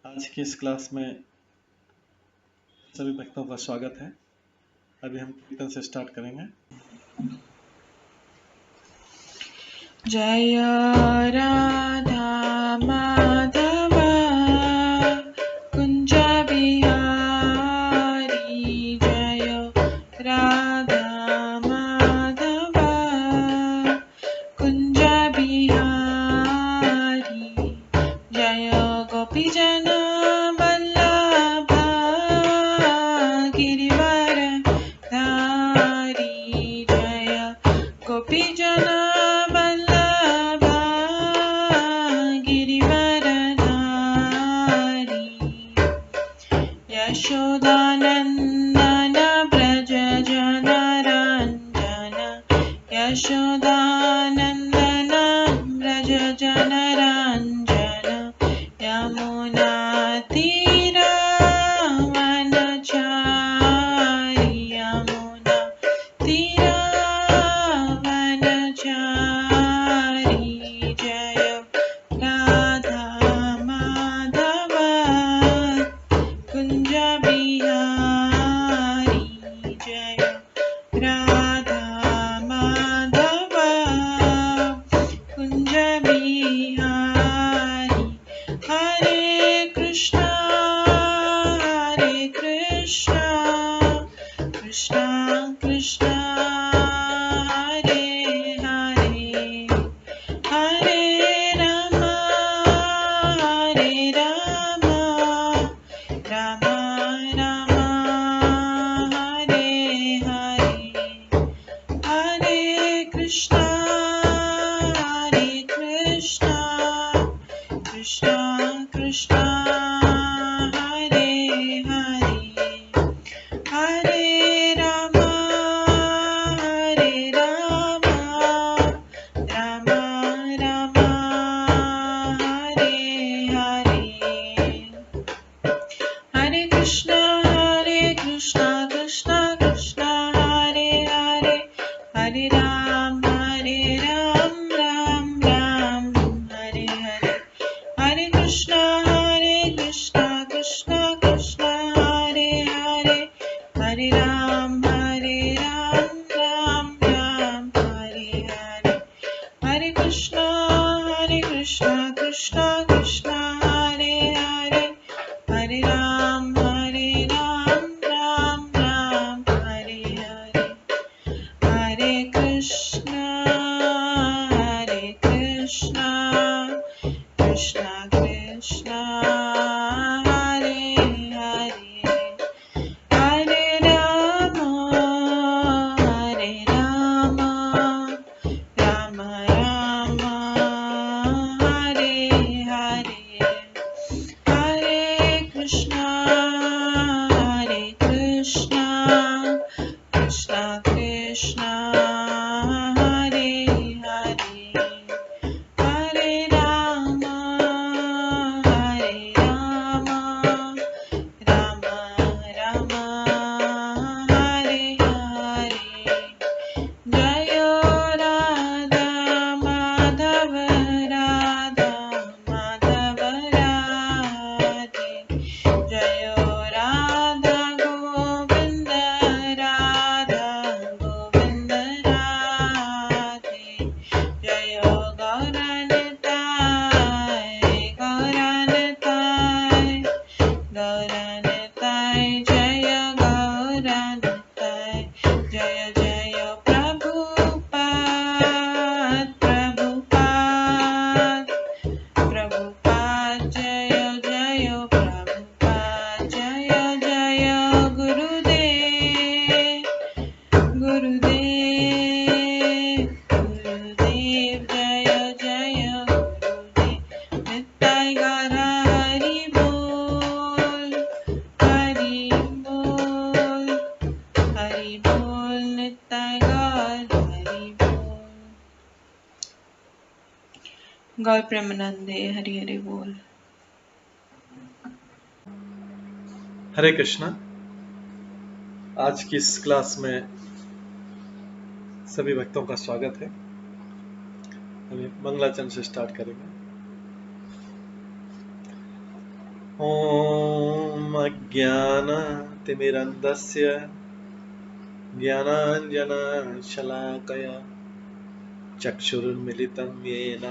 आज की इस क्लास में सभी भक्तों का स्वागत है। अभी हम कीर्तन से स्टार्ट करेंगे। जय राधा माधव कुंज बिहारी, जय राधा माधव कुंज बिहारी, जय गोपीजन वल्लभ गिरिवर धारी, जय गोपीजन यशोदानन्दन व्रज जनरञ्जन, यशोदानन्दन व्रज जनरञ्जन, यमुनातीरवनचारि, यमुनातीरवनचारि, जय राधा माधव कुंज बिहारी, जय राधा माधव कुंज बिहारी। हरे कृष्णा कृष्णा कृष्णा हरे हरे, हरे राम राम राम हरे हरे, हरे कृष्णा कृष्णा कृष्णा हरे हरे, हरे राम राम राम हरे हरे, हरे कृष्णा कृष्णा कृष्णा हरे हरे, हरे राम राम राम हरे हरे, हरे कृष्णा कृष्णा कृष्णा हरे हरे, हरे राम राम राम हरे हरे, हरे कृष्णा कृष्णा कृष्णा हरे हरे, हरे राम राम राम हरे हरे, हरे कृष्णा कृष्णा कृष्णा हरे हरे, हरे राम राम राम हरे हरे, हरे कृष्णा कृष्णा कृष्णा हरे हरे, हरे राम राम राम हरे हरे, जय राधा माधव राधे, जय राधा गोविंद राधे, जय गौरनिताय जय गौरनिताय, जय जय प्रभुपाद जय जय प्रभुपाद, जय जय गुरुदेव जय जय गुरुदेव, निताय गौर हरि बोल निताय गौर हरि बोल। गौर प्रेमानंदे हरि हरि बोल। हरे कृष्णा। आज की इस क्लास में सभी भक्तों का स्वागत है। अभी मंगलाचरण से स्टार्ट करेंगे। ॐ अज्ञानतिमिरन्धस्य ज्ञानाञ्जनशलाकया चक्षुरुन्मिलितं येन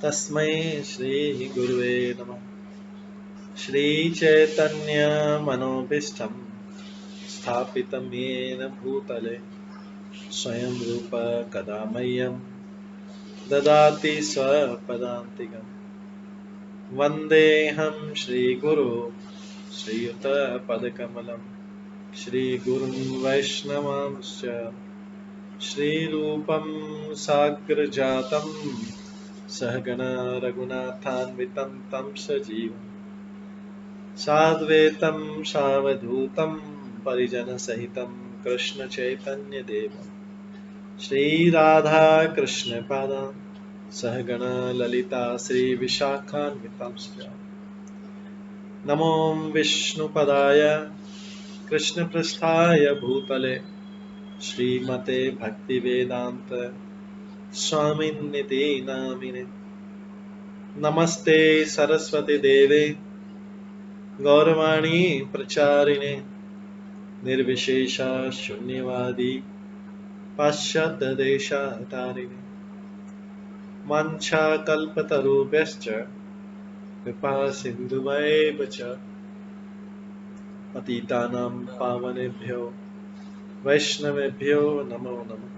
तस्मै श्रीगुरुवे नमः। श्रीचैतन्यमनोभीष्टं स्थापितं येन भूतले स्वयं रूप कदा मह्यं ददाति स्वपदान्तिकम्। वन्देऽहं श्रीगुरो श्रीयुतपदकमलं श्रीगुरुं वैष्णवांश्च श्रीरूपं साग्रजातं सहगणा रघुनाथान्वितं तं सजीवं साद्वैतं सावधूतं परिजनसहितं कृष्णचैतन्यदेवं श्रीराधाकृष्णपादान् सहगणा ललिता श्रीविशाखान्वितांश्च नमो विष्णुपदाय कृष्णपृष्ठाय भूतले श्रीमते भक्तिवेदांत स्वामिन्निति नामिने। नमस्ते सरस्वती देवे गौरवाणी प्रचारिणे निर्विशेषा शून्यवादी पाश्चात्य देशातारिणे। वाञ्छाकल्पतरुभ्यश्च कृपा सिन्धुभ्येव च पतितानां पावनेभ्यो वैष्णवेभ्यो नमो नमः।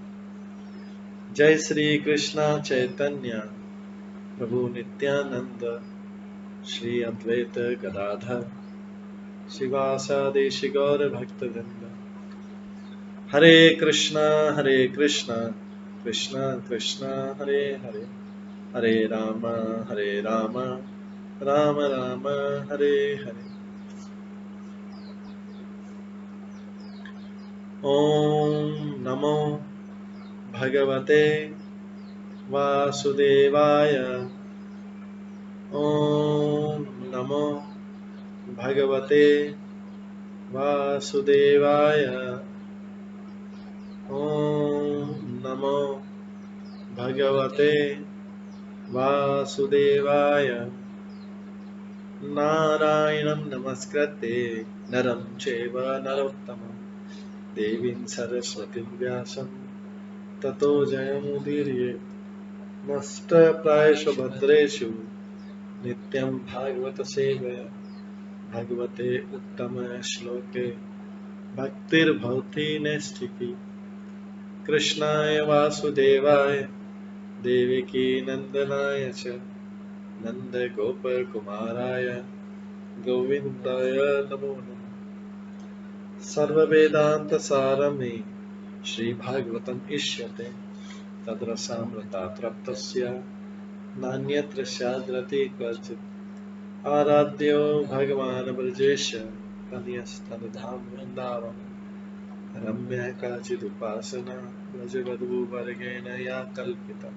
जय श्री कृष्ण चैतन्य प्रभु नित्यानंद श्री अद्वैत गदाधर शिवासादि गौर भक्तवृंद। हरे कृष्णा कृष्णा कृष्णा हरे हरे, हरे राम राम राम हरे हरे। ओम नमो भगवते वासुदेवाय। ओम नमो भगवते वासुदेवाय। ओम नमो भगवते वासुदेवाय। नारायणं नमस्कृत्य नरं चैव नरोत्तमं देवीं सरस्वतीं व्यासं ततो जयमुदीरये। नष्टप्रायेषु भद्रेषु नित्यं भागवत सेवया भगवते उत्तम श्लोके भक्तिर्भवति नैष्ठिकी। कृष्णाय वासुदेवाय देवकी नंदनाय च नन्दगोपकुमाराय गोविन्दाय नमो नमः। सर्ववेदान्तसारमे श्रीभागवतम् इष्यते तद्रसामृतात् नान्यत्र स्याद्रति क्वचित्। आराध्यो भगवान् ब्रजेश तनयस्तनधाम वृन्दावन रम्या काचिदुपासना व्रजवधूवर्गेण या कल्पिता।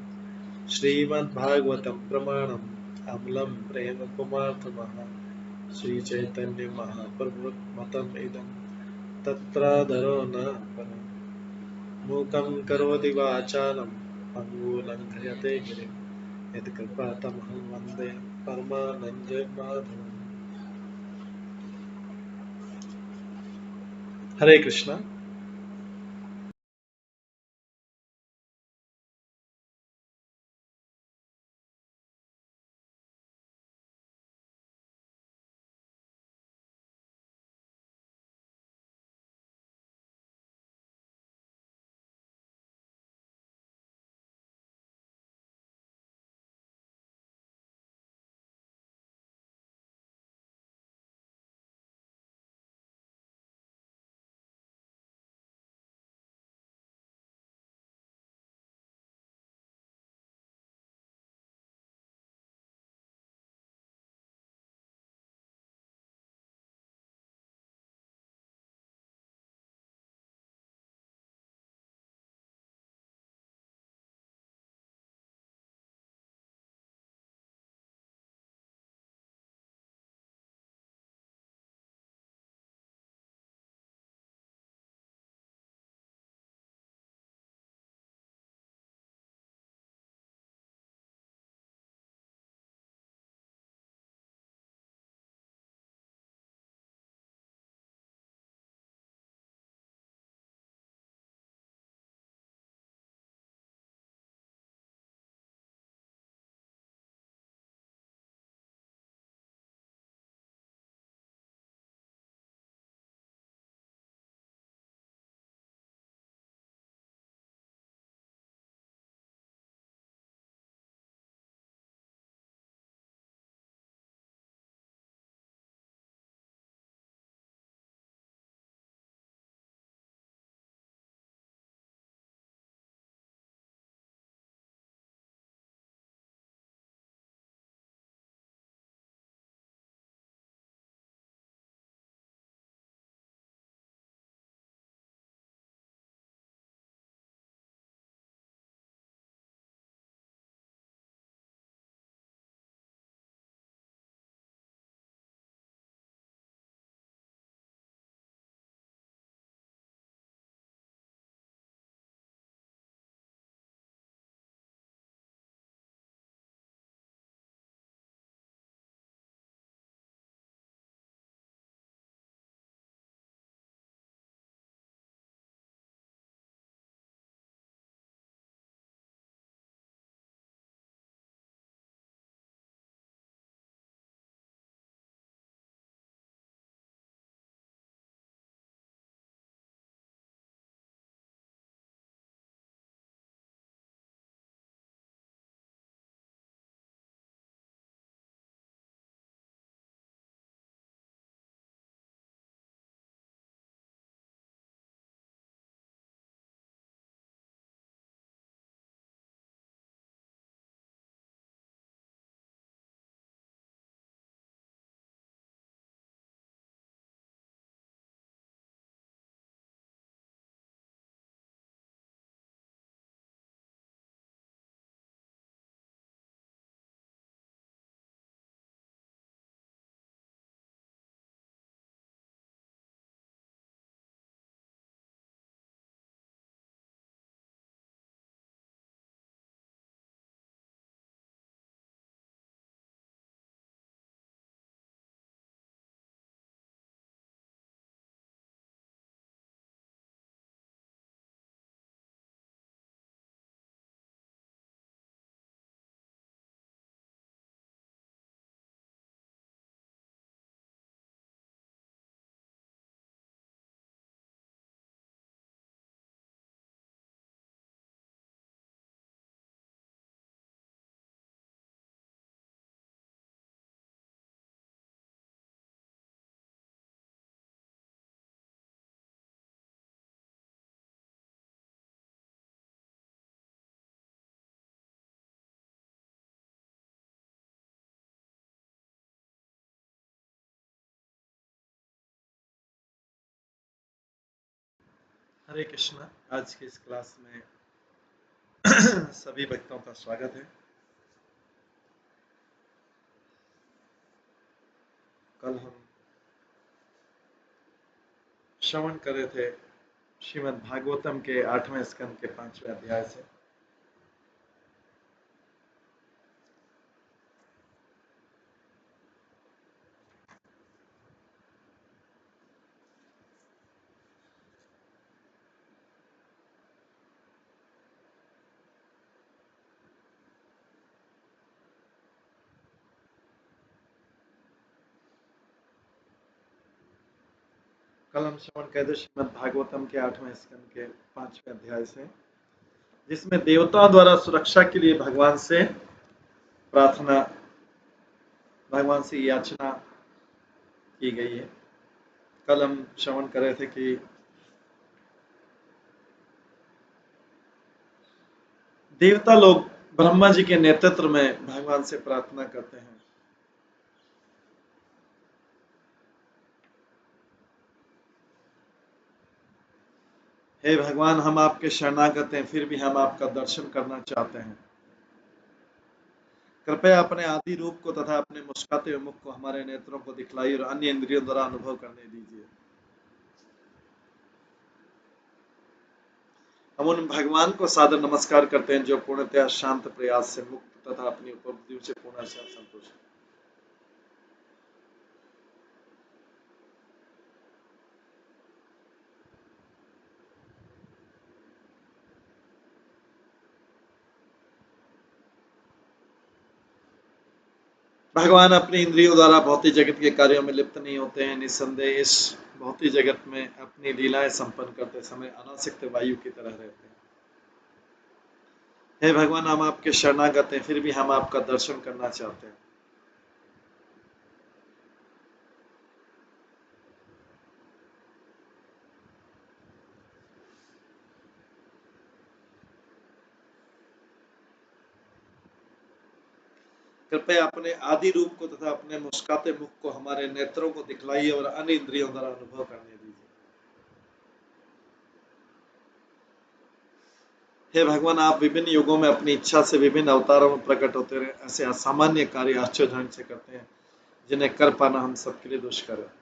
श्रीमद्भागवतं प्रमाणम् अमलं प्रेम कुमार्थमः श्रीचैतन्य महाप्रभुमतम् इदं तत्रादरो न परम्। मूकं करोति वाचालं पङ्गुलङ्घयते गिरिं यत्कृपातमहं वन्दे परमानन्दमाधवम्। हरे कृष्णा। हरे कृष्णा। आज की इस क्लास में सभी भक्तों का स्वागत है। कल हम श्रवण कर रहे थे श्रीमद् भागवतम के 8वें स्कंद के 5वें अध्याय से। कल हम श्रवण कर रहे थे श्रीमद् भागवतम के 8वें स्कंद के 5वें अध्याय से, जिसमें देवताओं द्वारा सुरक्षा के लिए भगवान से प्रार्थना, भगवान से याचना की गई है। कल हम श्रवण कर रहे थे कि देवता लोग ब्रह्मा जी के नेतृत्व में भगवान से प्रार्थना करते हैं। हे भगवान, हम आपके शरणागत हैं, फिर भी हम आपका दर्शन करना चाहते हैं। कृपया अपने आदि रूप को तथा अपने मुस्कुराते हुए मुख को हमारे नेत्रों को दिखलाइए और अन्य इंद्रियों द्वारा अनुभव करने दीजिए। हम उन भगवान को सादर नमस्कार करते हैं जो पूर्णतः शांत, प्रयास से मुक्त तथा अपनी उपलब्धियों से पूर्ण संतुष्ट हैं। भगवान अपनी इंद्रियों द्वारा भौतिक जगत के कार्यों में लिप्त नहीं होते हैं। निस्संदेह इस भौतिक जगत में अपनी लीलाएं संपन्न करते समय अनासक्त वायु की तरह रहते हैं। हे भगवान, हम आपके शरणागत हैं, फिर भी हम आपका दर्शन करना चाहते हैं। कृपया अपने आदि रूप को तथा अपने मुस्कुराते मुख को हमारे नेत्रों को दिखलाइए और अन्य इंद्रियों द्वारा अनुभव करने दीजिए। हे भगवान, आप विभिन्न युगों में अपनी इच्छा से विभिन्न अवतारों में प्रकट होते रहे, ऐसे असामान्य कार्य आश्चर्य ढंग से करते हैं जिन्हें कर पाना हम सबके लिए दुष्कर है।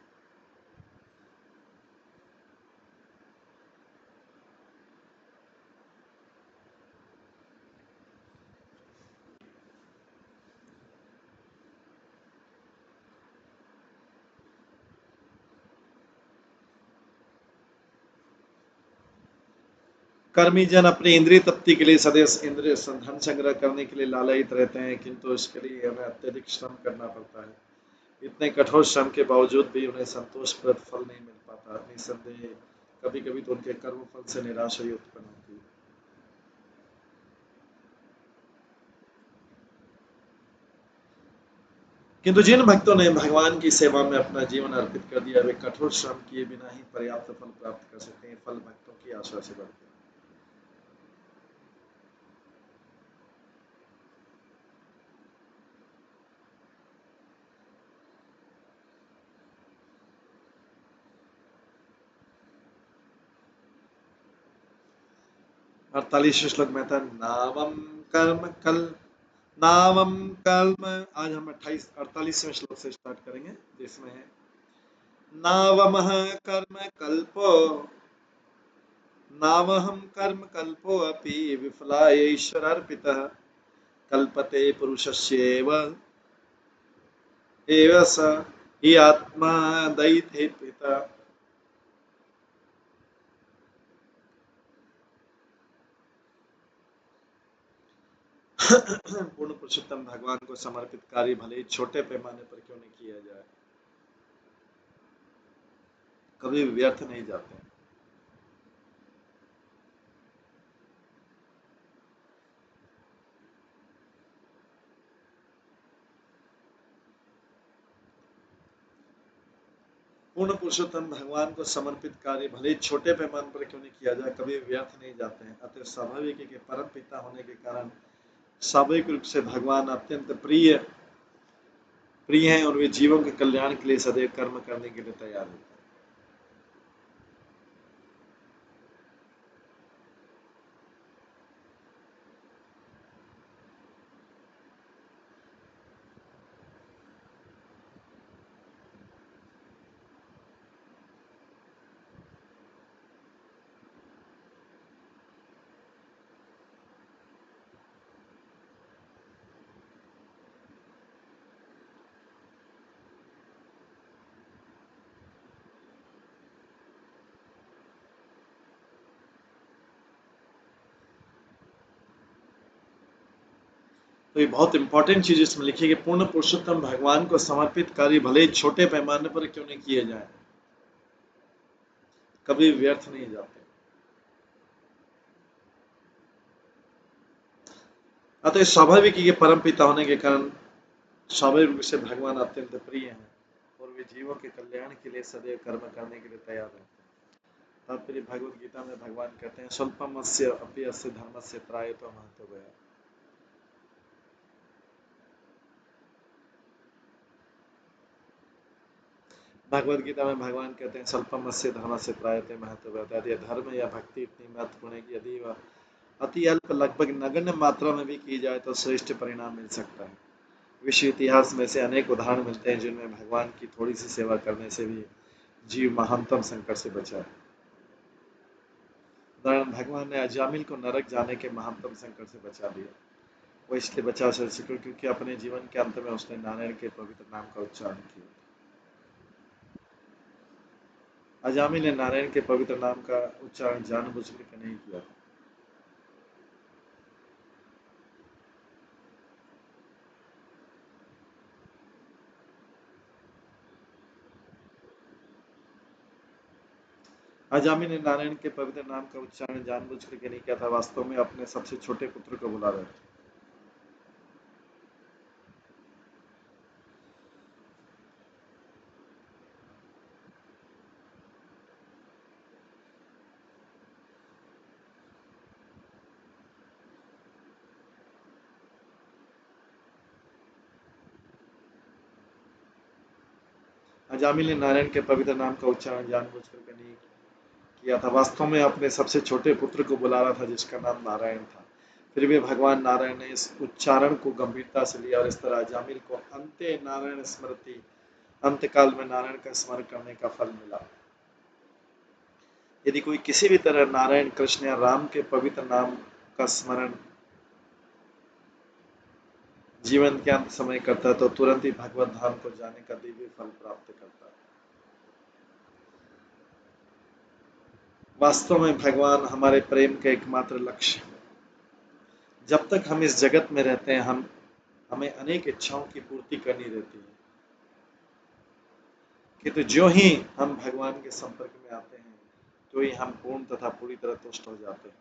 कर्मी जन अपनी इंद्रिय तृप्ति के लिए सदैव इंद्रिय धन संग्रह करने के लिए लालयित रहते हैं, किंतु इसके लिए हमें अत्यधिक श्रम करना पड़ता है। इतने कठोर श्रम के बावजूद भी उन्हें संतोषप्रद फल नहीं मिल पाता। निस्संदेह कभी कभी तो उनके कर्म फल से निराशा ही उत्पन्न होती है। किंतु जिन भक्तों ने भगवान की सेवा में अपना जीवन अर्पित कर दिया, वे कठोर श्रम किए बिना ही पर्याप्त फल प्राप्त कर सकते हैं। फल भक्तों की आशा से बढ़ते हैं। 48वें श्लोक में था नावम कर्म। आज हम 48वें श्लोक से स्टार्ट करेंगे, जिसमें है नावमः कर्म कल्पो नावहम कर्म कल्पो अपि विफलाय ईश्वरार्पितः कल्पते पुरुषस्येव एव स हि आत्मा दैथे पिता। पूर्ण पुरुषोत्तम भगवान को समर्पित कार्य भले ही छोटे पैमाने पर क्यों नहीं किया जाए, कभी व्यर्थ नहीं जाते। पूर्ण पुरुषोत्तम भगवान को समर्पित कार्य भले ही छोटे पैमाने पर क्यों नहीं किया जाए, कभी व्यर्थ नहीं जाते हैं। अतः स्वाभाविक है कि परम पिता होने के कारण स्वाभाविक रूप से भगवान अत्यंत प्रिय हैं और वे जीवों के कल्याण के लिए सदैव कर्म करने के लिए तैयार होते हैं। तो ये बहुत इंपॉर्टेंट चीज इसमें लिखी है कि पूर्ण पुरुषोत्तम भगवान को समर्पित कार्य भले ही छोटे पैमाने पर क्यों नहीं किए जाए, कभी व्यर्थ नहीं जाते। अतः स्वाभाविक है कि परम पिता होने के कारण स्वाभाविक रूप से भगवान अत्यंत प्रिय हैं और वे जीवों के कल्याण के लिए सदैव कर्म करने के लिए तैयार रहते हैं। तात्पर्य भगवत गीता में भगवान कहते हैं स्वल्पमस्य अपि अस्य धर्मस्य त्रायतो महतो। भगवत गीता में भगवान कहते हैं स्वल्पमस्य धर्मस्य त्रायते महतो। यदि धर्म या भक्ति इतनी महत्वपूर्ण है कि यदि वह अति अल्प लगभग नगण्य मात्रा में भी की जाए तो श्रेष्ठ परिणाम मिल सकता है। विश्व इतिहास में से अनेक उदाहरण मिलते हैं जिनमें भगवान की थोड़ी सी सेवा करने से भी जीव महानतम संकट से बचा है। उदाहरण, भगवान ने अजामिल को नरक जाने के महानतम संकट से बचा दिया। वो इसलिए बचा सके क्योंकि अपने जीवन के अंत में उसने नारायण के पवित्र नाम का उच्चारण किया। अजामिल ने नारायण के पवित्र नाम का उच्चारण जानबूझकर नहीं किया। अजामिल ने नारायण के पवित्र नाम का उच्चारण जानबूझ करके नहीं किया था, वास्तव में अपने सबसे छोटे पुत्र को बुला रहे थे। अजामिल ने नारायण के पवित्र नाम का उच्चारण जानबूझ करके नहीं किया था, वास्तव में अपने सबसे छोटे पुत्र को बुला रहा था जिसका नाम नारायण था। फिर भी भगवान नारायण ने इस उच्चारण को गंभीरता से लिया और इस तरह अजामिल को अंते नारायण स्मृति, अंतकाल में नारायण का स्मरण करने का फल मिला। यदि कोई किसी भी तरह नारायण, कृष्ण या राम के पवित्र नाम का स्मरण जीवन के अंत समय करता है तो तुरंत ही भगवत धाम को जाने का दिव्य फल प्राप्त करता है। वास्तव में भगवान हमारे प्रेम का एकमात्र लक्ष्य है। जब तक हम इस जगत में रहते हैं हमें अनेक इच्छाओं की पूर्ति करनी रहती है, किंतु जो ही हम भगवान के संपर्क में आते हैं तो ही हम पूर्ण तथा पूरी तरह तुष्ट हो जाते हैं।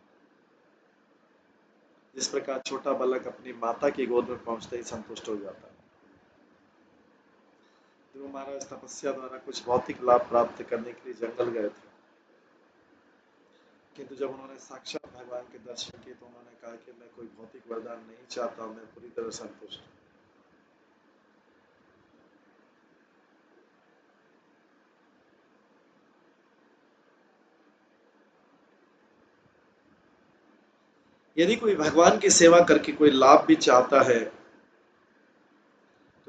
जिस प्रकार छोटा बालक अपनी माता की गोद में पहुंचते ही संतुष्ट हो जाता है। ध्रुव महाराज तपस्या द्वारा कुछ भौतिक लाभ प्राप्त करने के लिए जंगल गए थे, किंतु जब उन्होंने साक्षात भगवान के दर्शन किए तो उन्होंने कहा कि मैं कोई भौतिक वरदान नहीं चाहता, मैं पूरी तरह संतुष्ट हूं। यदि कोई भगवान की सेवा करके कोई लाभ भी चाहता है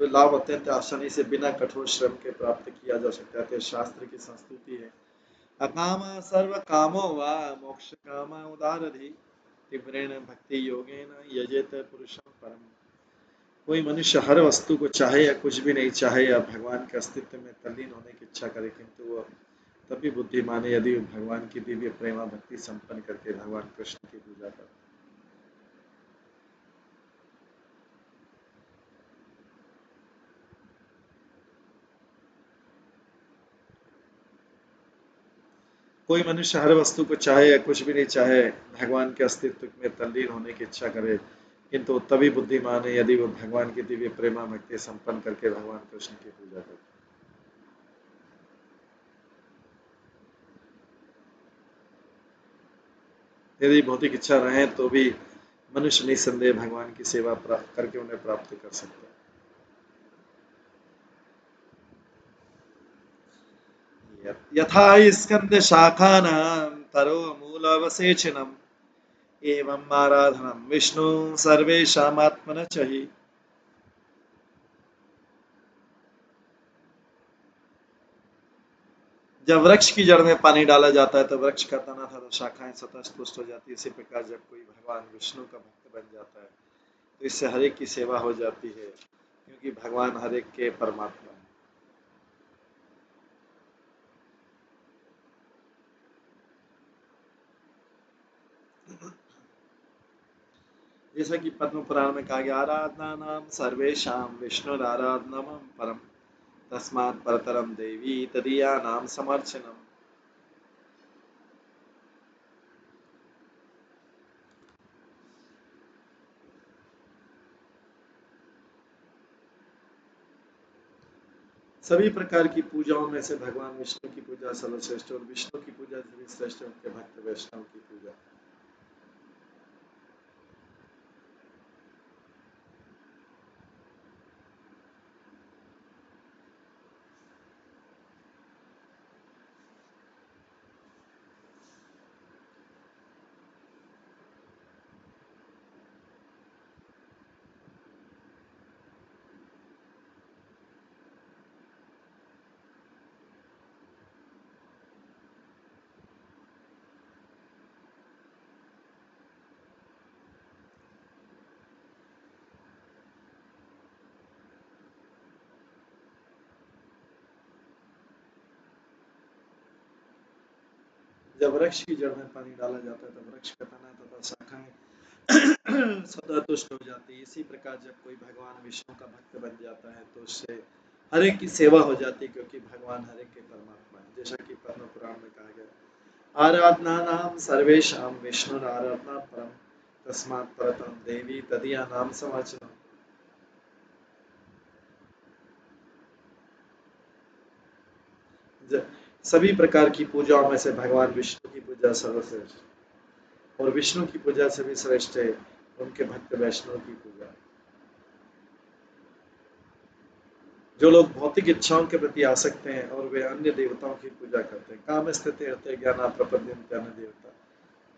तो लाभ अत्यंत आसानी से बिना कठोर श्रम के प्राप्त किया जा सकता है। तो शास्त्र की संस्तुति है, अकाम सर्व कामो वा मोक्ष काम उदारधि तीव्रेण भक्ति योगेन यजेत पुरुषं परम। कोई मनुष्य हर वस्तु को चाहे या कुछ भी नहीं चाहे या भगवान के अस्तित्व में तल्लीन होने की इच्छा करे, किंतु वह तभी बुद्धिमान है यदि भगवान की दिव्य प्रेमा भक्ति संपन्न करके भगवान कृष्ण की पूजा करे। कोई मनुष्य हर वस्तु को चाहे या कुछ भी नहीं चाहे भगवान के अस्तित्व में तल्लीन होने की इच्छा करे, किंतु तभी बुद्धिमान है यदि वो भगवान की दिव्य प्रेमा भक्ति संपन्न करके भगवान कृष्ण की पूजा करे। यदि भौतिक इच्छा रहे तो भी मनुष्य निसंदेह भगवान की सेवा करके उन्हें प्राप्त कर सकता है। यथा स्कंद शाखानां तरो मूलावसेचनम् एवं आराधनम विष्णु सर्वेशात्मन चहि। जब वृक्ष की जड़ में पानी डाला जाता है तो वृक्ष का तना तथा शाखाएं स्वतः पुष्ट हो जाती है। इसी प्रकार जब कोई भगवान विष्णु का भक्त बन जाता है तो इससे हरेक की सेवा हो जाती है, क्योंकि भगवान हरेक के परमात्मा है। जैसा कि पद्म पुराण में कहा गया, आराधना नाम सर्वेशां विष्णुराराधनम परम तस्मात् परतरम देवी तदीया नाम समर्चनम। सभी प्रकार की पूजाओं में से भगवान विष्णु की पूजा सर्वश्रेष्ठ और विष्णु की पूजा से भी श्रेष्ठ उनके भक्त वैष्णव की पूजा। जब वृक्ष की जड़ में पानी डाला जाता है तो वृक्ष का तना तथा शाखाएं सदा तुष्ट हो जाती है। इसी प्रकार जब कोई भगवान विष्णु का भक्त बन जाता है तो उससे हर एक की सेवा हो जाती है, क्योंकि भगवान हर एक के परमात्मा है। जैसा कि पद्म पुराण में कहा गया, आराधना नाम सर्वेशां विष्णु आराधना परम तस्मात् परतम देवी तदीया नाम समर्चनम। सभी प्रकार की पूजाओं में से भगवान विष्णु की पूजा सर्वश्रेष्ठ और विष्णु की पूजा से भी श्रेष्ठ है उनके भक्त वैष्णव की पूजा। जो लोग भौतिक इच्छाओं के प्रति आसक्त हैं और वे अन्य देवताओं की पूजा करते हैं, काम स्थिति अर्थ ज्ञान प्रपद्यन्ते अन्य देवता,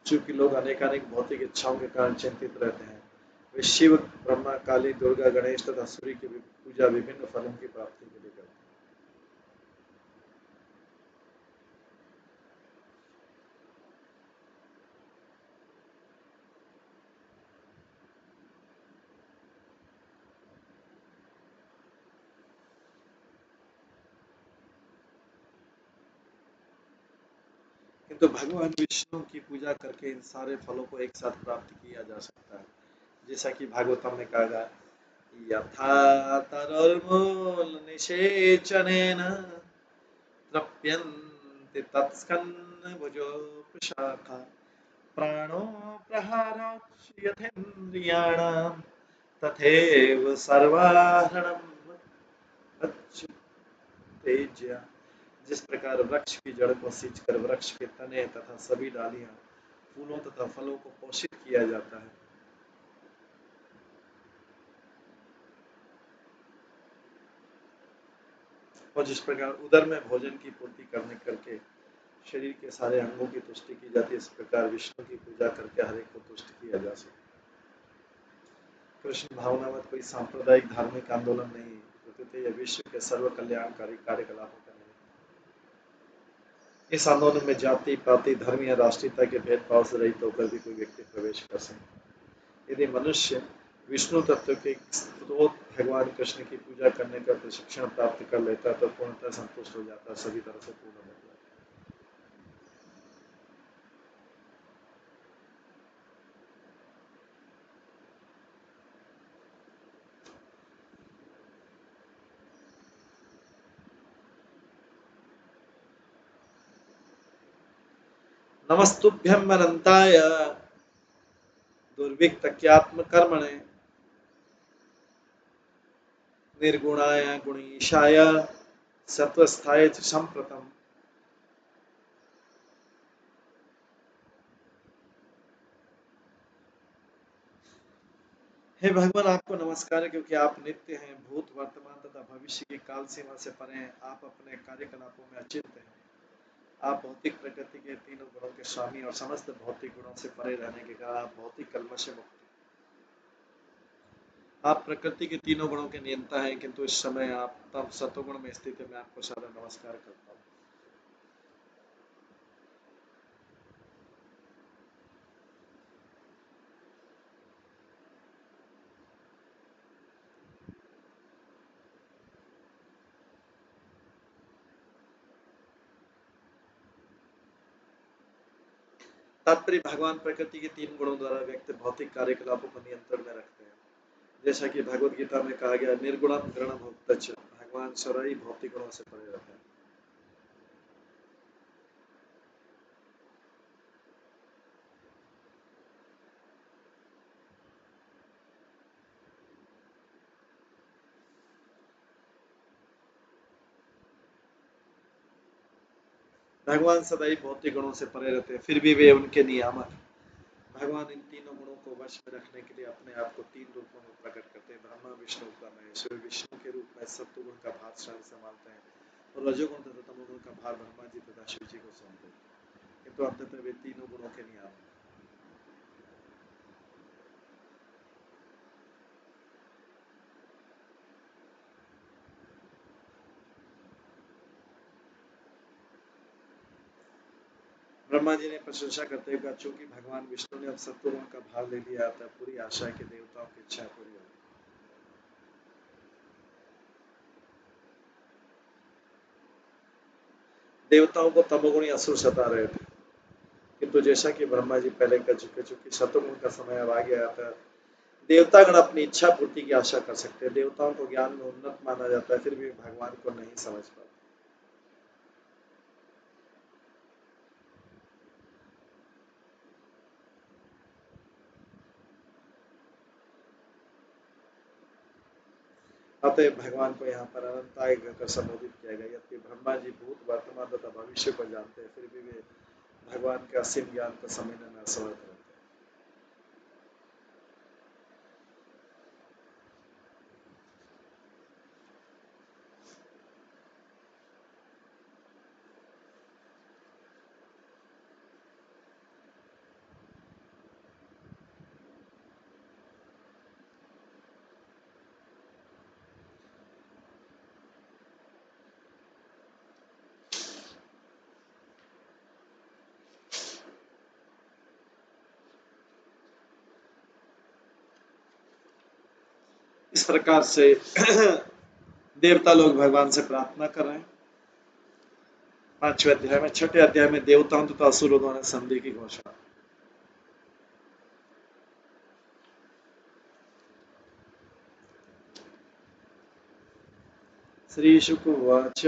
चूंकि लोग अनेकानेक भौतिक इच्छाओं के कारण चिंतित रहते हैं, वे शिव ब्रह्मा काली दुर्गा गणेश तथा सूर्य की पूजा विभिन्न फलों की प्राप्ति के लिए करते हैं। किंतु भगवान विष्णु की पूजा करके इन सारे फलों को एक साथ प्राप्त किया जा सकता है। जैसा कि भागवतम में कहा गया, यथा तरुर्मूलनिषेचनेन तृप्यन्ते तत्स्कन्धभुजोपशाखा प्राणो प्रहारात् यथेन्द्रियाणां तथैव सर्वाहरणम् अच्छुतेज्य। जिस प्रकार वृक्ष की जड़ को सींचकर वृक्ष के तने तथा सभी डालियां, फूलों तथा फलों को पोषित किया जाता है, और जिस प्रकार उदर में भोजन की पूर्ति करने करके शरीर के सारे अंगों की तुष्टि की जाती है, इस प्रकार विष्णु की पूजा करके हर एक को तुष्ट किया जा सकता है। कृष्ण भावना मत कोई सांप्रदायिक धार्मिक आंदोलन नहीं, प्रकृति यह विश्व के सर्व कल्याणकारी कार्यकलापों का नहीं। इस आंदोलन में जाति पाति धर्म या राष्ट्रीयता के भेदभाव से रहित होकर भी कोई व्यक्ति प्रवेश कर सकता है। यदि मनुष्य विष्णु तत्व के स्रोत भगवान कृष्ण की पूजा करने का प्रशिक्षण प्राप्त कर लेता है तो पूर्णतः संतुष्ट हो जाता है, सभी तरह से पूर्ण हो जाता है। नमस्तुभ्यं अनंताय दुर्विक्तक्यात्मकर्मणे निर्गुणाय गुणीशाय सत्वस्थाय च संप्रतम। हे भगवान, आपको नमस्कार है, क्योंकि आप नित्य हैं, भूत वर्तमान तथा भविष्य की काल सीमा से परे हैं। आप अपने कार्यकलापों में अचिंत्य हैं। आप भौतिक प्रकृति के तीनों गुणों के स्वामी और समस्त भौतिक गुणों से परे रहने के कारण आप भौतिक कलमश से मुक्त हैं। आप प्रकृति के तीनों गुणों के नियंता हैं, किंतु इस समय आप तब सतोगुण में स्थित है। मैं आपको सारा नमस्कार करता हूँ। तात्पर्य भगवान प्रकृति के 3 गुणों द्वारा व्यक्त भौतिक कार्यकलापों को नियंत्रण में रखते हैं। जैसा कि भगवत गीता में कहा गया, निर्गुणम गृण भोक्तच, भगवान स्वयं भौतिक गुणों से परे रहते हैं। भगवान सदैव भौतिक गुणों से परे रहते हैं, फिर भी वे उनके नियामक। भगवान इन तीनों गुणों को वश में रखने के लिए अपने आप को 3 रूपों में प्रकट करते हैं, ब्रह्मा विष्णु का महेश। वे विष्णु के रूप में सत्वगुण का भार स्वयं संभालते हैं और रजोगुण तथा तमोगुण का भार ब्रह्मा जी तथा शिव जी को सौंपते हैं, किंतु अंततः वे तीनों गुणों के नियामक। ब्रह्मा जी ने प्रशंसा करते हुए कहा, चूंकि भगवान विष्णु ने अब सत्वगुण का भार ले लिया, अतः पूरी आशा है कि देवताओं की इच्छा पूरी होगी। देवताओं को तमोगुणी असुर सता रहे थे, किंतु जैसा कि ब्रह्मा जी पहले कह चुके, चूंकि सत्वगुण का समय अब आ गया था, देवतागण अपनी इच्छा पूर्ति की आशा कर सकते हैं। देवताओं को ज्ञान में उन्नत माना जाता है, फिर भी भगवान को नहीं समझ पाते। अतः भगवान को यहाँ पर अनंताय कहकर संबोधित किया गया। यद्यपि ब्रह्मा जी भूत, वर्तमान तथा भविष्य को जानते हैं, फिर भी वे भगवान के असीम ज्ञान को समझने में असमर्थ रहते हैं। इस प्रकार से देवता लोग भगवान से प्रार्थना कर रहे हैं। 5वें अध्याय में, 6ठे अध्याय में देवताओं तथा असुरों द्वारा संधि की घोषणा। श्री शुक उवाच,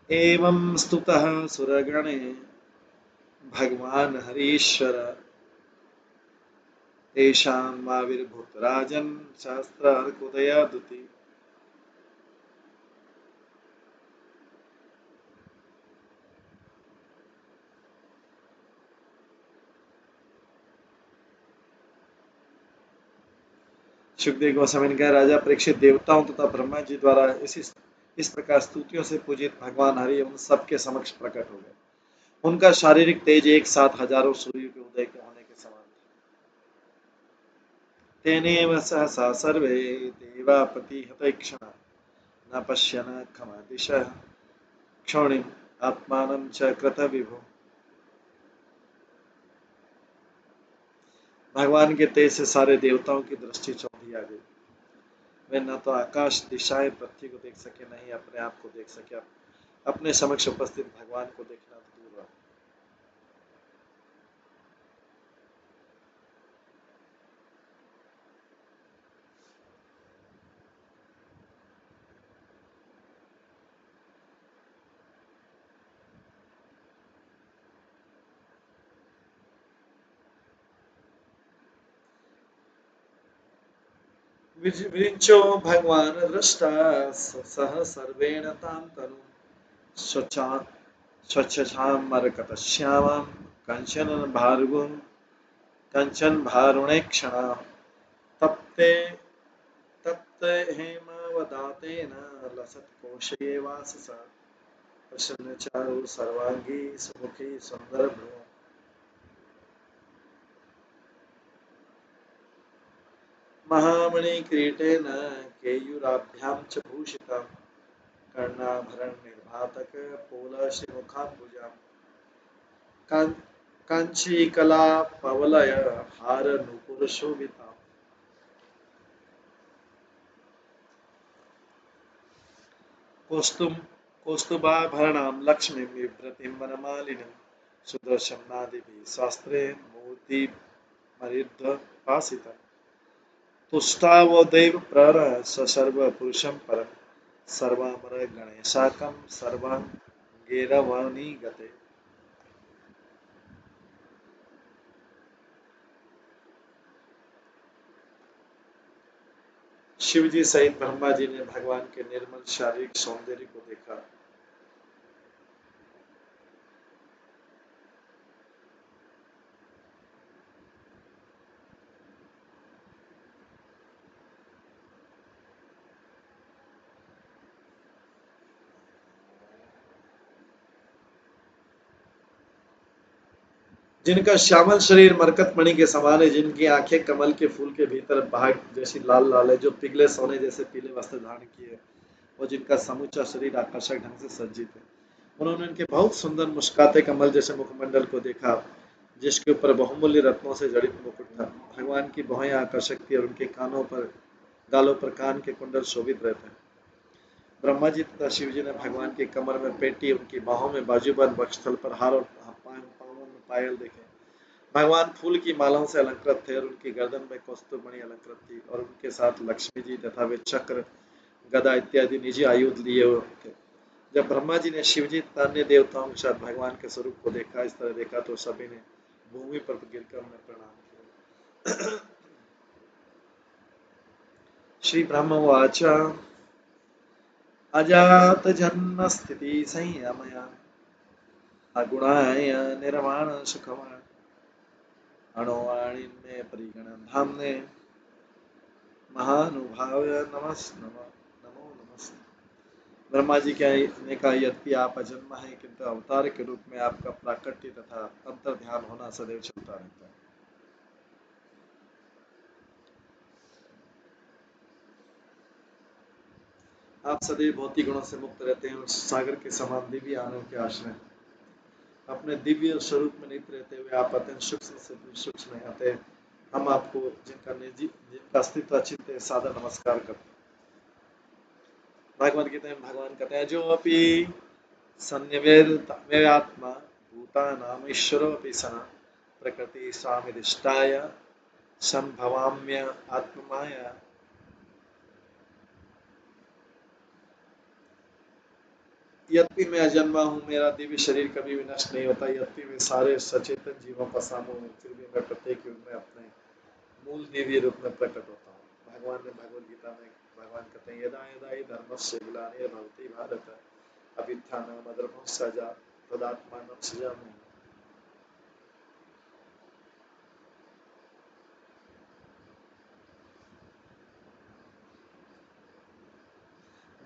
एवं स्तुतः सुरगणे भगवान हरीश्वर, तेषां आविर्भूत राजन् सहस्रार्कोदयादुति। सुखदेव गोस्वामी ने कहा, राजा परीक्षित, देवताओं तथा ब्रह्मा जी द्वारा इस प्रकार स्तुतियों से पूजित भगवान हरि उन सबके समक्ष प्रकट हो गए। उनका शारीरिक तेज एक साथ हजारों सूर्य के उदय के होने के समान था। तेनेव सहसा सर्वे देवा प्रतिहते क्षणा, न पश्यन् खमादिशः क्षोणिम् आत्मानं च कृत विभो। भगवान के तेज से सारे देवताओं की दृष्टि चौंधी आ गई। वे न तो आकाश दिशाएं पृथ्वी को देख सके, न ही अपने आप को देख सके। अपने समक्ष उपस्थित भगवान को देखना तो दूर रहा। विरिञ्चो भगवान् दृष्टा सह सर्वेण तां तनुं स्वच्छामरकतश्यामां कञ्चनभारुणेक्षणां तप्ते हेमवदातेन लसत्कोशये वाससा प्रसन्नचारु सर्वाङ्गी सुमुखी सुन्दरभ्रुवः। महामणिकिरीटेन केयूराभ्यां च भूषितां कर्णाभरणनिर्भातक पोलश्रीमुखाम्बुजां काञ्चीकलापवलय हारनूपुरशोभिताम्। कौस्तुभाभरणां लक्ष्मीं बिभ्रतीं वनमालिनीं सुदर्शनादिभिः शास्त्रे मूर्ति मरिद्ध पासितम् तुष्टावदेव प्रर सर्वपुरुषं परं सर्वामर गणेशाकं सर्वांगेरवाणी गते। शिव जी सहित ब्रह्मा जी ने भगवान के निर्मल शारीरिक सौंदर्य को देखा। जिनका श्यामल शरीर मरकत मणि के समान है, जिनकी आंखें कमल के फूल के भीतर भाग जैसी लाल लाल है, जो पिघले सोने जैसे पीले वस्त्र धारण किए और जिनका समूचा शरीर आकर्षक ढंग से सज्जित है। उन्होंने उनके बहुत सुंदर मुस्काते कमल जैसे मुखमंडल को देखा, जिसके ऊपर बहुमूल्य रत्नों से जड़ित मुकुट था। भगवान की भौहें आकर्षक थी और उनके कानों पर गालों पर कान के कुंडल शोभित रहते हैं। ब्रह्मा जी तथा शिव जी ने भगवान की कमर में पेटी, उनकी बाहों में बाजूबंद, वक्षस्थल पर हार और पांवों में पायल देखे। भगवान फूल की मालाओं से अलंकृत थे और उनकी गर्दन में कौस्तुभ मणि अलंकृत थी और उनके साथ लक्ष्मी जी तथा वे चक्र, गदा इत्यादि निजी आयुध लिए हुए थे। जब ब्रह्मा जी ने शिव जी तथा अन्य देवताओं के साथ भगवान के स्वरूप को देखा, इस तरह देखा, तो सभी ने भूमि पर गिरकर उन्हें प्रणाम किया। श्री ब्रह्मवाच अजात जन्म स्थिति संयमया अगुणाय निर्वाण सुखवान अणोवाणिन्मे परिगण धामने महानुभाव नमो नमस्ते। ब्रह्मा जी ने कहा, यद्यपि आप अजन्मा हैं, किंतु अवतार के रूप में आपका प्राकट्य तथा अंतर ध्यान होना सदैव चलता रहता है। आप सदैव भौतिक गुणों से मुक्त रहते हैं और सागर के समान दिव्य आनंद के आश्रय। अपने दिव्य स्वरूप में निहित रहते हुए आप अत्यंत सूक्ष्म से सूक्ष्म हैं। अतः हम आपको, जिनका अस्तित्व अचिंत है, सादर नमस्कार करते हैं। भगवान कहते हैं, जो अपि संयवेदात्मा भूतानाम ईश्वरोऽपि सना प्रकृति स्वामिदिष्टाय संभवाम्य आत्ममाया। यद्यपि मैं अजन्मा हूँ, मेरा दिव्य शरीर कभी भी नष्ट नहीं होता, यद्यपि मैं सारे सचेतन जीवों का समूह हूँ, फिर भी मैं प्रत्येक युग में अपने मूल दिव्य रूप में प्रकट होता हूँ। भगवान ने भगवद गीता में भगवान कहते हैं, यदा यदा हि धर्मस्य ग्लानिर्भवति भारत अभ्युत्थानम् अधर्मस्य तदात्मानं सृजाम्यहम्।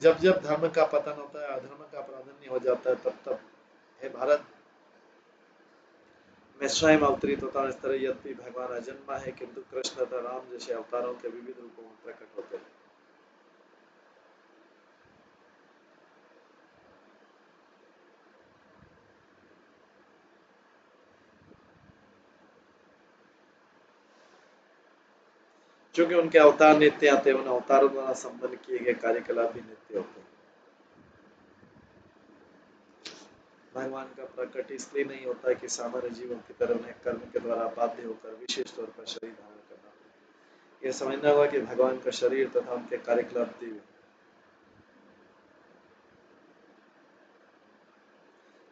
जब जब धर्म का पतन होता है, अधर्म का प्राधान्य हो जाता है, तब तब हे भारत मैं स्वयं अवतरित होता हूँ। इस तरह यद्यपि भगवान अजन्मा है, किंतु कृष्ण तथा राम जैसे अवतारों के विविध रूपों में प्रकट होते हैं। क्योंकि उनके अवतार नित्य आते हैं, उन अवतारों द्वारा संपन्न किए गए कार्यकलाप भी नित्य होते हैं। भगवान का प्रकट इसलिए नहीं होता है कि सामान्य जीवन की तरह उन्हें कर्म के द्वारा बाध्य होकर विशेष तौर पर शरीर धारण करना पड़े। यह समझना होगा कि भगवान का शरीर तथा उनके कार्यकलाप दिव्य,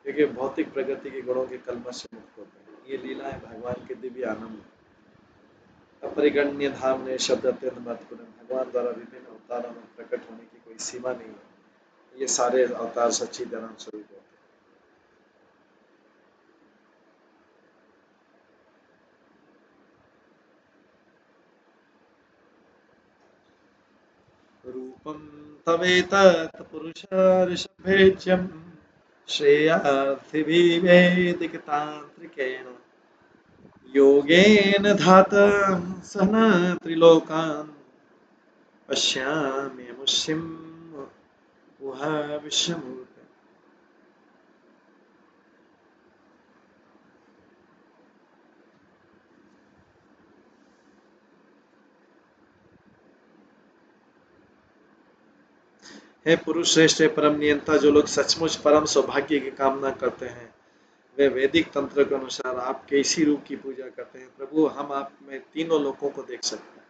क्योंकि भौतिक प्रगति के गुणों के कलमश से मुक्त होते हैं। ये लीलाएं भगवान के दिव्य आनंद, अपरिगण्य धाम ने शब्द अत्यंत महत्वपूर्ण। भगवान द्वारा विभिन्न अवतारों में प्रकट होने की कोई सीमा नहीं है। ये सारे अवतार सच्चिदानंद स्वरूप होते हैं। रूपं तवेतत् पुरुषर्षभेज्यं श्रेयार्थिभिवेदिकतान्त्रिकेण योगेन धातः सहन त्रिलोकान् पश्याम्यमुष्यं वह विश्वमूर्ते। हे पुरुष श्रेष्ठ, हे परम नियंता, जो लोग सचमुच परम सौभाग्य की कामना करते हैं, वे वैदिक तंत्र के अनुसार आप कैसी रूप की पूजा करते हैं प्रभु, हम आप में तीनों लोकों को देख सकते हैं।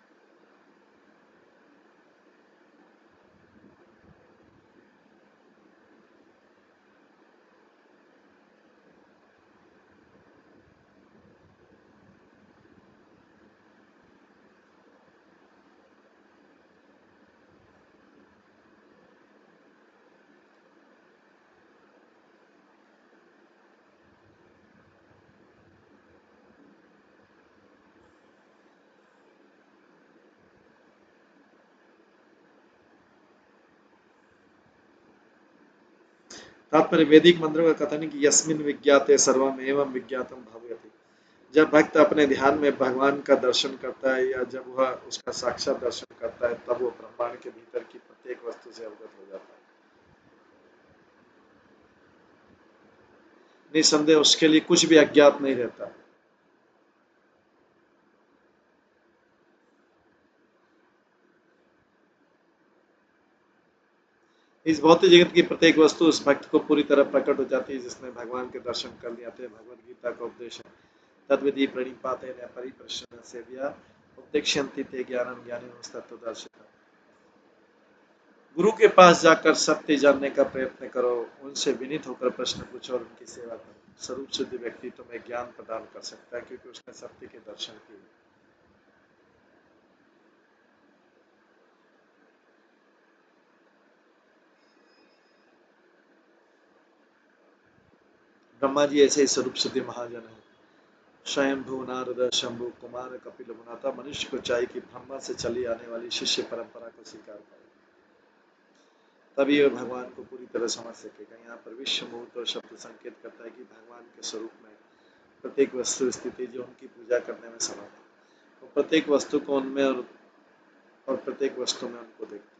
तात्पर्य वैदिक मंत्रों का कथन है कि यस्मिन विज्ञाते सर्वम एवं विज्ञातम भवति। जब भक्त अपने ध्यान में भगवान का दर्शन करता है या जब वह उसका साक्षात दर्शन करता है तब वो ब्रह्मांड के भीतर की प्रत्येक वस्तु से अवगत हो जाता है। निसंदेह उसके लिए कुछ भी अज्ञात नहीं रहता। इस भौतिक जगत की प्रत्येक वस्तु उस भक्त को पूरी तरह प्रकट हो जाती है जिसने भगवान के दर्शन कर लिए थे। भगवद गीता का उपदेश है तद्विधि प्रणिपातेन परिप्रश्न सेव्या उपदेक्ष्यन्ति ते ज्ञानं ज्ञानिनः तत्त्वदर्शिनः। गुरु के पास जाकर सत्य जानने का प्रयत्न करो, उनसे विनीत होकर प्रश्न पूछो और उनकी सेवा करो। स्वरूप शुद्ध व्यक्ति तुम्हें ज्ञान प्रदान कर सकता है क्योंकि उसने सत्य के दर्शन किए। ब्रह्मा जी ऐसे ही स्वरूप सिद्धि महाजन है। स्वयंभू नारद शंभु कुमार कपिल मुनाता मनुष्य को चाहिए कि ब्रह्मा से चली आने वाली शिष्य परंपरा को स्वीकार करे, तभी वह भगवान को पूरी तरह समझ सकेगा। यहाँ पर विश्व मुहूर्त और शब्द संकेत करता है कि भगवान के स्वरूप में प्रत्येक वस्तु स्थिति जो उनकी पूजा करने में समर्थ है, वो प्रत्येक वस्तु को उनमें और प्रत्येक वस्तु में उनको देखती है।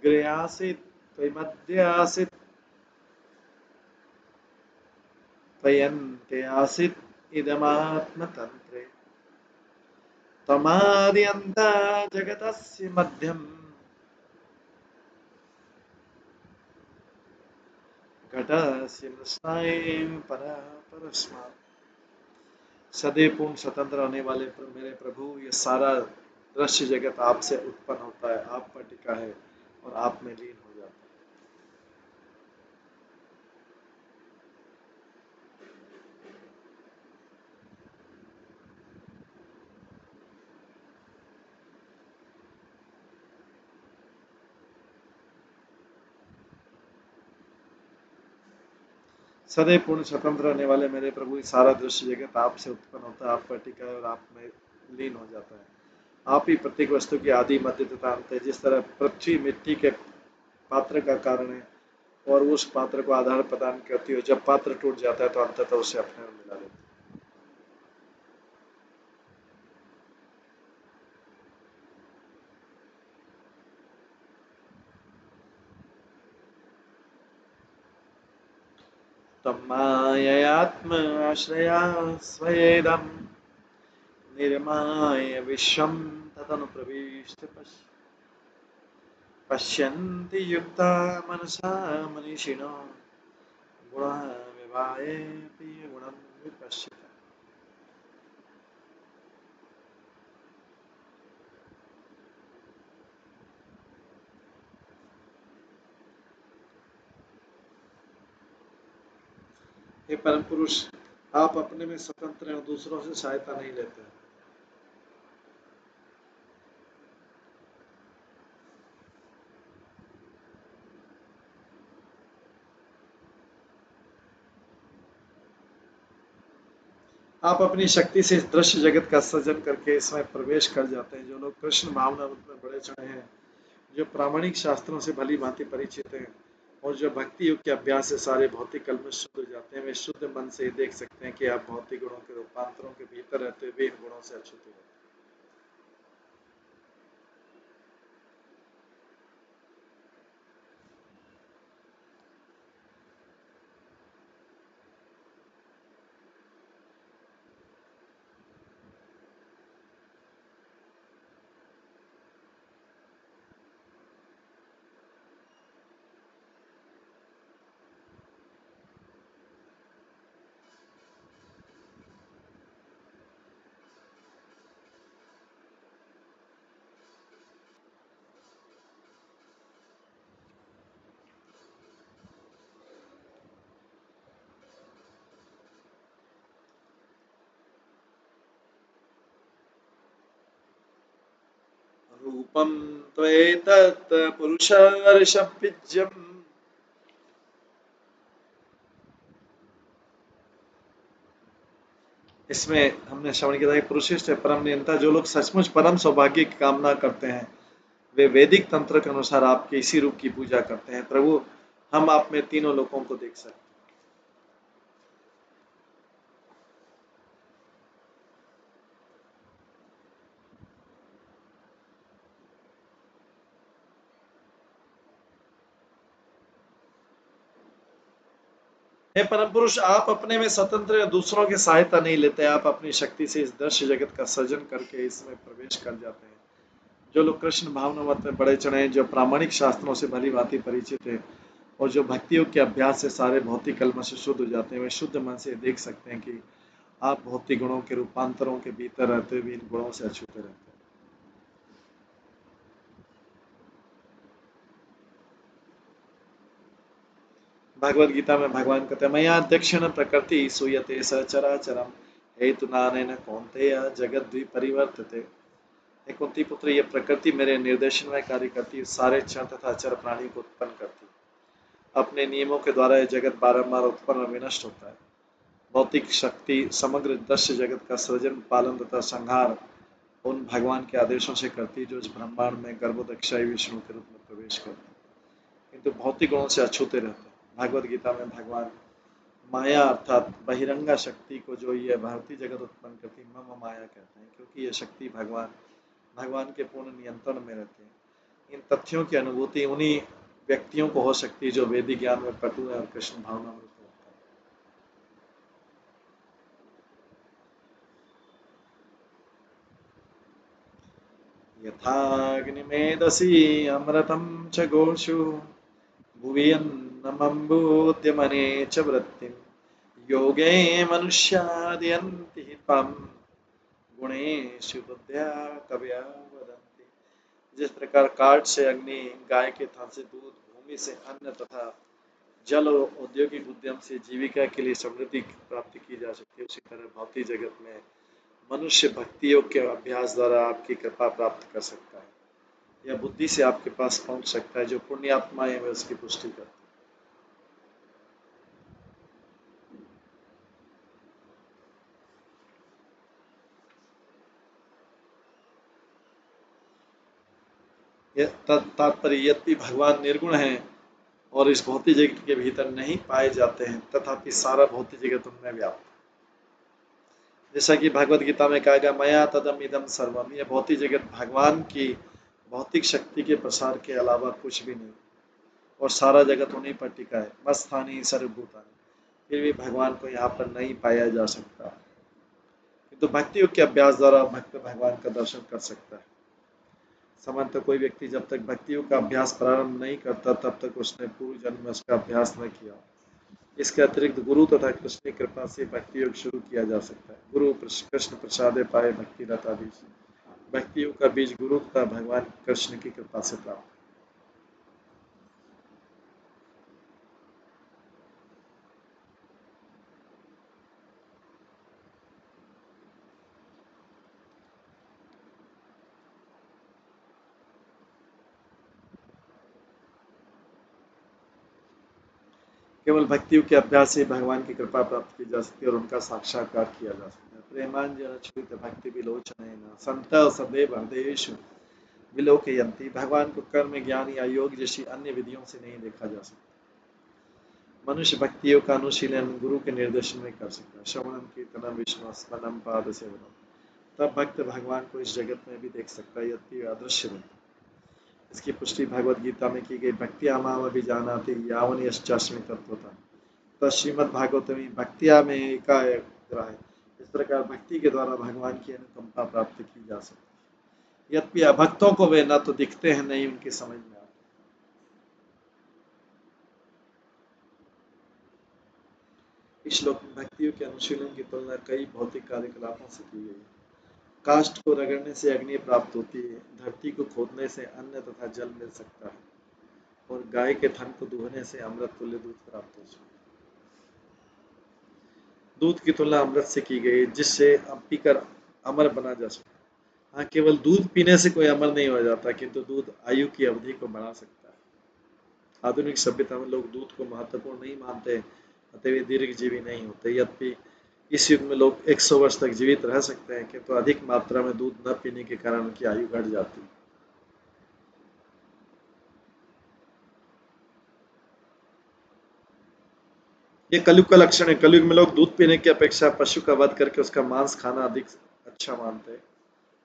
त्वयि आसीत् त्वयि मध्ये आसीत् त्वयन्ते आसीत् इदमात्मतन्त्रे त्वमाद्यन्ता जगतस्य मध्यम् घटस्य मृत्स्नाय परस्मात्। सदैव पूर्ण स्वतंत्र रहने वाले मेरे प्रभु, ये सारा दृश्य जगत आपसे उत्पन्न होता है, आप पर टिका है और आप में लीन हो जाता है। सदैव पूर्ण स्वतंत्र रहने वाले मेरे प्रभु, सारा दृश्य जगत आपसे उत्पन्न होता है, आप पर टिका है और आप में लीन हो जाता है। आप ही प्रत्येक वस्तु की आदि मध्य तथा अंत है। जिस तरह पृथ्वी मिट्टी के पात्र का कारण है और उस पात्र को आधार प्रदान करती है, जब पात्र टूट जाता है तो अंततः उसे अपने में मिला लेती है। तन्माययात्म आश्रया स्वेदं निर्माय विश्वं तदनुप्रविष्ट पश्यन्ति युक्ता मनसा मनीषिणो गुणविभाये गुणं विपश्यति। हे परम पुरुष, आप अपने में स्वतंत्र हैं और दूसरों से सहायता नहीं लेते। आप अपनी शक्ति से इस दृश्य जगत का सृजन करके इसमें प्रवेश कर जाते हैं। जो लोग कृष्ण भावना में बड़े चढ़े हैं, जो प्रामाणिक शास्त्रों से भली भांति परिचित हैं और जो भक्ति युग के अभ्यास से सारे भौतिक कल्मश शुद्ध हो जाते हैं, वे शुद्ध मन से देख सकते हैं कि आप भौतिक गुणों के रूपांतरों के भीतर रहते हुए इन गुणों से अछूते हैं। रूपम त्वेतत् पुरुषर्षभिज्यम्। इसमें हमने श्रवण किया था कि पुरुषिष्ट परम नियंता, जो लोग सचमुच परम सौभाग्य की कामना करते हैं वे वैदिक तंत्र के अनुसार आपके इसी रूप की पूजा करते हैं। प्रभु, हम आप में तीनों लोगों को देख सकते हैं। हे परम पुरुष, आप अपने में स्वतंत्र, दूसरों की सहायता नहीं लेते। आप अपनी शक्ति से इस दृश्य जगत का सृजन करके इसमें प्रवेश कर जाते हैं। जो लोग कृष्ण भावना मत में बड़े चढ़े हैं, जो प्रामाणिक शास्त्रों से भली भांति परिचित है और जो भक्ति योग के अभ्यास से सारे भौतिक कलम से शुद्ध हो जाते हैं, वे शुद्ध मन से देख सकते हैं कि आप भौतिक गुणों के रूपांतरों के भीतर रहते हुए इन गुणों से अछूते रहते हैं। भगवद गीता में भगवान कहते हैं, मया दक्षिण प्रकृति सूयते सचराचरम हेतुनानेन कौन्तेय जगद्विपरिवर्तते। हे कुंती पुत्र, ये प्रकृति मेरे निर्देशन में कार्य करती है, सारे क्षण तथा अचर प्राणी को उत्पन्न करती है। अपने नियमों के द्वारा यह जगत बारंबार उत्पन्न और विनष्ट होता है। भौतिक शक्ति समग्र दृश्य जगत का सृजन, पालन तथा संहार उन भगवान के आदेशों से करती है जो इस ब्रह्मांड में गर्भोदक्षाई विष्णु के रूप में प्रवेश करते हैं, किंतु भौतिक गुणों से अछूते रहते हैं। भागवत गीता में भगवान माया अर्थात बहिरंगा शक्ति को जो ये भौतिक जगत उत्पन्न करती मम माया कहते हैं, क्योंकि ये शक्ति भगवान के पूर्ण नियंत्रण में रहते हैं। इन तथ्यों की अनुभूति उन्हीं व्यक्तियों को हो सकती है जो वैदिक ज्ञान में पटु है और कृष्ण भावना में यथाग्निमेदसी अमृतं च गोषु भुवि च वृत्तिं योगे मनुष्यादयन्ति त्वं गुणेषु बुद्ध्या कवया वदन्ति। जिस प्रकार काठ से अग्नि, गाय के थन से दूध, भूमि से अन्न तथा जल और औद्योगिक उद्यम से जीविका के लिए समृद्धि प्राप्त की जा सकती है, उसी तरह भौतिक जगत में मनुष्य भक्ति योग के अभ्यास द्वारा आपकी कृपा प्राप्त कर सकता है या बुद्धि से आपके पास पहुंच सकता है। जो पुण्य आत्माएं हैं वे उसकी पुष्टि करती है। तात्पर्य, यद्यपि भगवान निर्गुण हैं और इस भौतिक जगत के भीतर नहीं पाए जाते हैं, तथापि सारा भौतिक जगत उनमें व्याप्त है। जैसा कि भगवत गीता में कहा गया, मया तदम इदम सर्वम, यह भौतिक जगत भगवान की भौतिक शक्ति के प्रसार के अलावा कुछ भी नहीं और सारा जगत उन्हीं पर टिका है। मत्स्थानी सर्वभूतानि, फिर भी भगवान को यहाँ पर नहीं पाया जा सकता, किंतु तो भक्ति योग के अभ्यास द्वारा भक्त भगवान का दर्शन कर सकता है। सामान्यतः कोई व्यक्ति जब तक भक्ति योग का अभ्यास प्रारंभ नहीं करता तब तक उसने पूर्व जन्म में उसका अभ्यास न किया। इसके अतिरिक्त गुरु तथा कृष्ण की कृपा से भक्ति योग शुरू किया जा सकता है। गुरु कृष्ण प्रसादे पाए भक्ति लता बीज, भक्ति योग का बीज गुरु तथा भगवान कृष्ण की कृपा से प्राप्त। केवल भक्ति के अभ्यास से भगवान की कृपा प्राप्त की जा सकती है और उनका साक्षात्कार किया जा सकता है। प्रेमांजन छुरित भक्ति विलोचन संत सदैव हृदयेषु विलोकयन्ति। भगवान को कर्म, ज्ञान या योग जैसी अन्य विधियों से नहीं देखा जा सकता। मनुष्य भक्ति योग का अनुशीलन गुरु के निर्देशन में कर सकता है। श्रवणम कीर्तनम विष्णु स्मरणम पाद सेवनम, तब भक्त भगवान को इस जगत में भी देख सकता है, यद्यपि अदृश्य नहीं। इसकी पुष्टि भगवद गीता में की गई, भक्तिया माम अभिजानाति यावन यश्चास्मि तत्त्वतः। तो श्रीमद् भागवत में भक्तिया में एकाएक है। इस प्रकार भक्ति के द्वारा भगवान की अनुकंपा प्राप्त की जा सकती है, यद्यपि अभक्तों को वे न तो दिखते हैं नहीं उनकी समझ में आते। इस श्लोक में भक्तियों के अनुशीलन की तुलना कई भौतिक कार्यकलापों से की गई है। काष्ठ को रगड़ने से अग्नि प्राप्त होती है, धरती को खोदने से अन्न तथा जल मिल सकता है और गाय के थन को दुहने से अमृत तुल्य दूध प्राप्त हो सकता है। दूध की तुलना अमृत से की गई, जिससे पीकर अमर बना जा सकता है। हाँ, केवल दूध पीने से कोई अमर नहीं हो जाता, किंतु दूध आयु की अवधि को बढ़ा सकता है। आधुनिक सभ्यता में लोग दूध को महत्वपूर्ण नहीं मानते, अतः वे दीर्घजीवी नहीं होते। यद्यपि इस युग में लोग 100 वर्ष तक जीवित रह सकते हैं, किंतु अधिक मात्रा में दूध न पीने के कारण उनकी आयु घट जाती है। ये कलयुग का लक्षण है। कलयुग में लोग दूध पीने की अपेक्षा पशु का वध करके उसका मांस खाना अधिक अच्छा मानते हैं।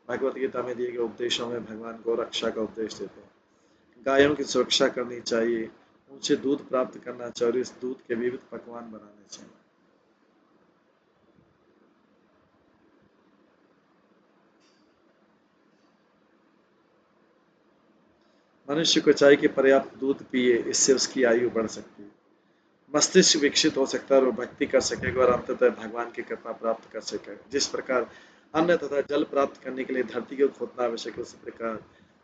भगवत गीता में दिए गए उपदेशों में भगवान गौ रक्षा का उपदेश देते हैं। गायों की सुरक्षा करनी चाहिए, उनसे दूध प्राप्त करना चाहिए और इस दूध के विविध पकवान बनाने चाहिए। मनुष्य को चाहिए कि पर्याप्त दूध पिए, इससे उसकी आयु बढ़ सकती है, मस्तिष्क विकसित हो सकता है और वो भक्ति कर सकेगा और अंततः भगवान की कृपा प्राप्त कर सकेगा। जिस प्रकार अन्न तथा जल प्राप्त करने के लिए धरती को खोदना आवश्यक है, उसी प्रकार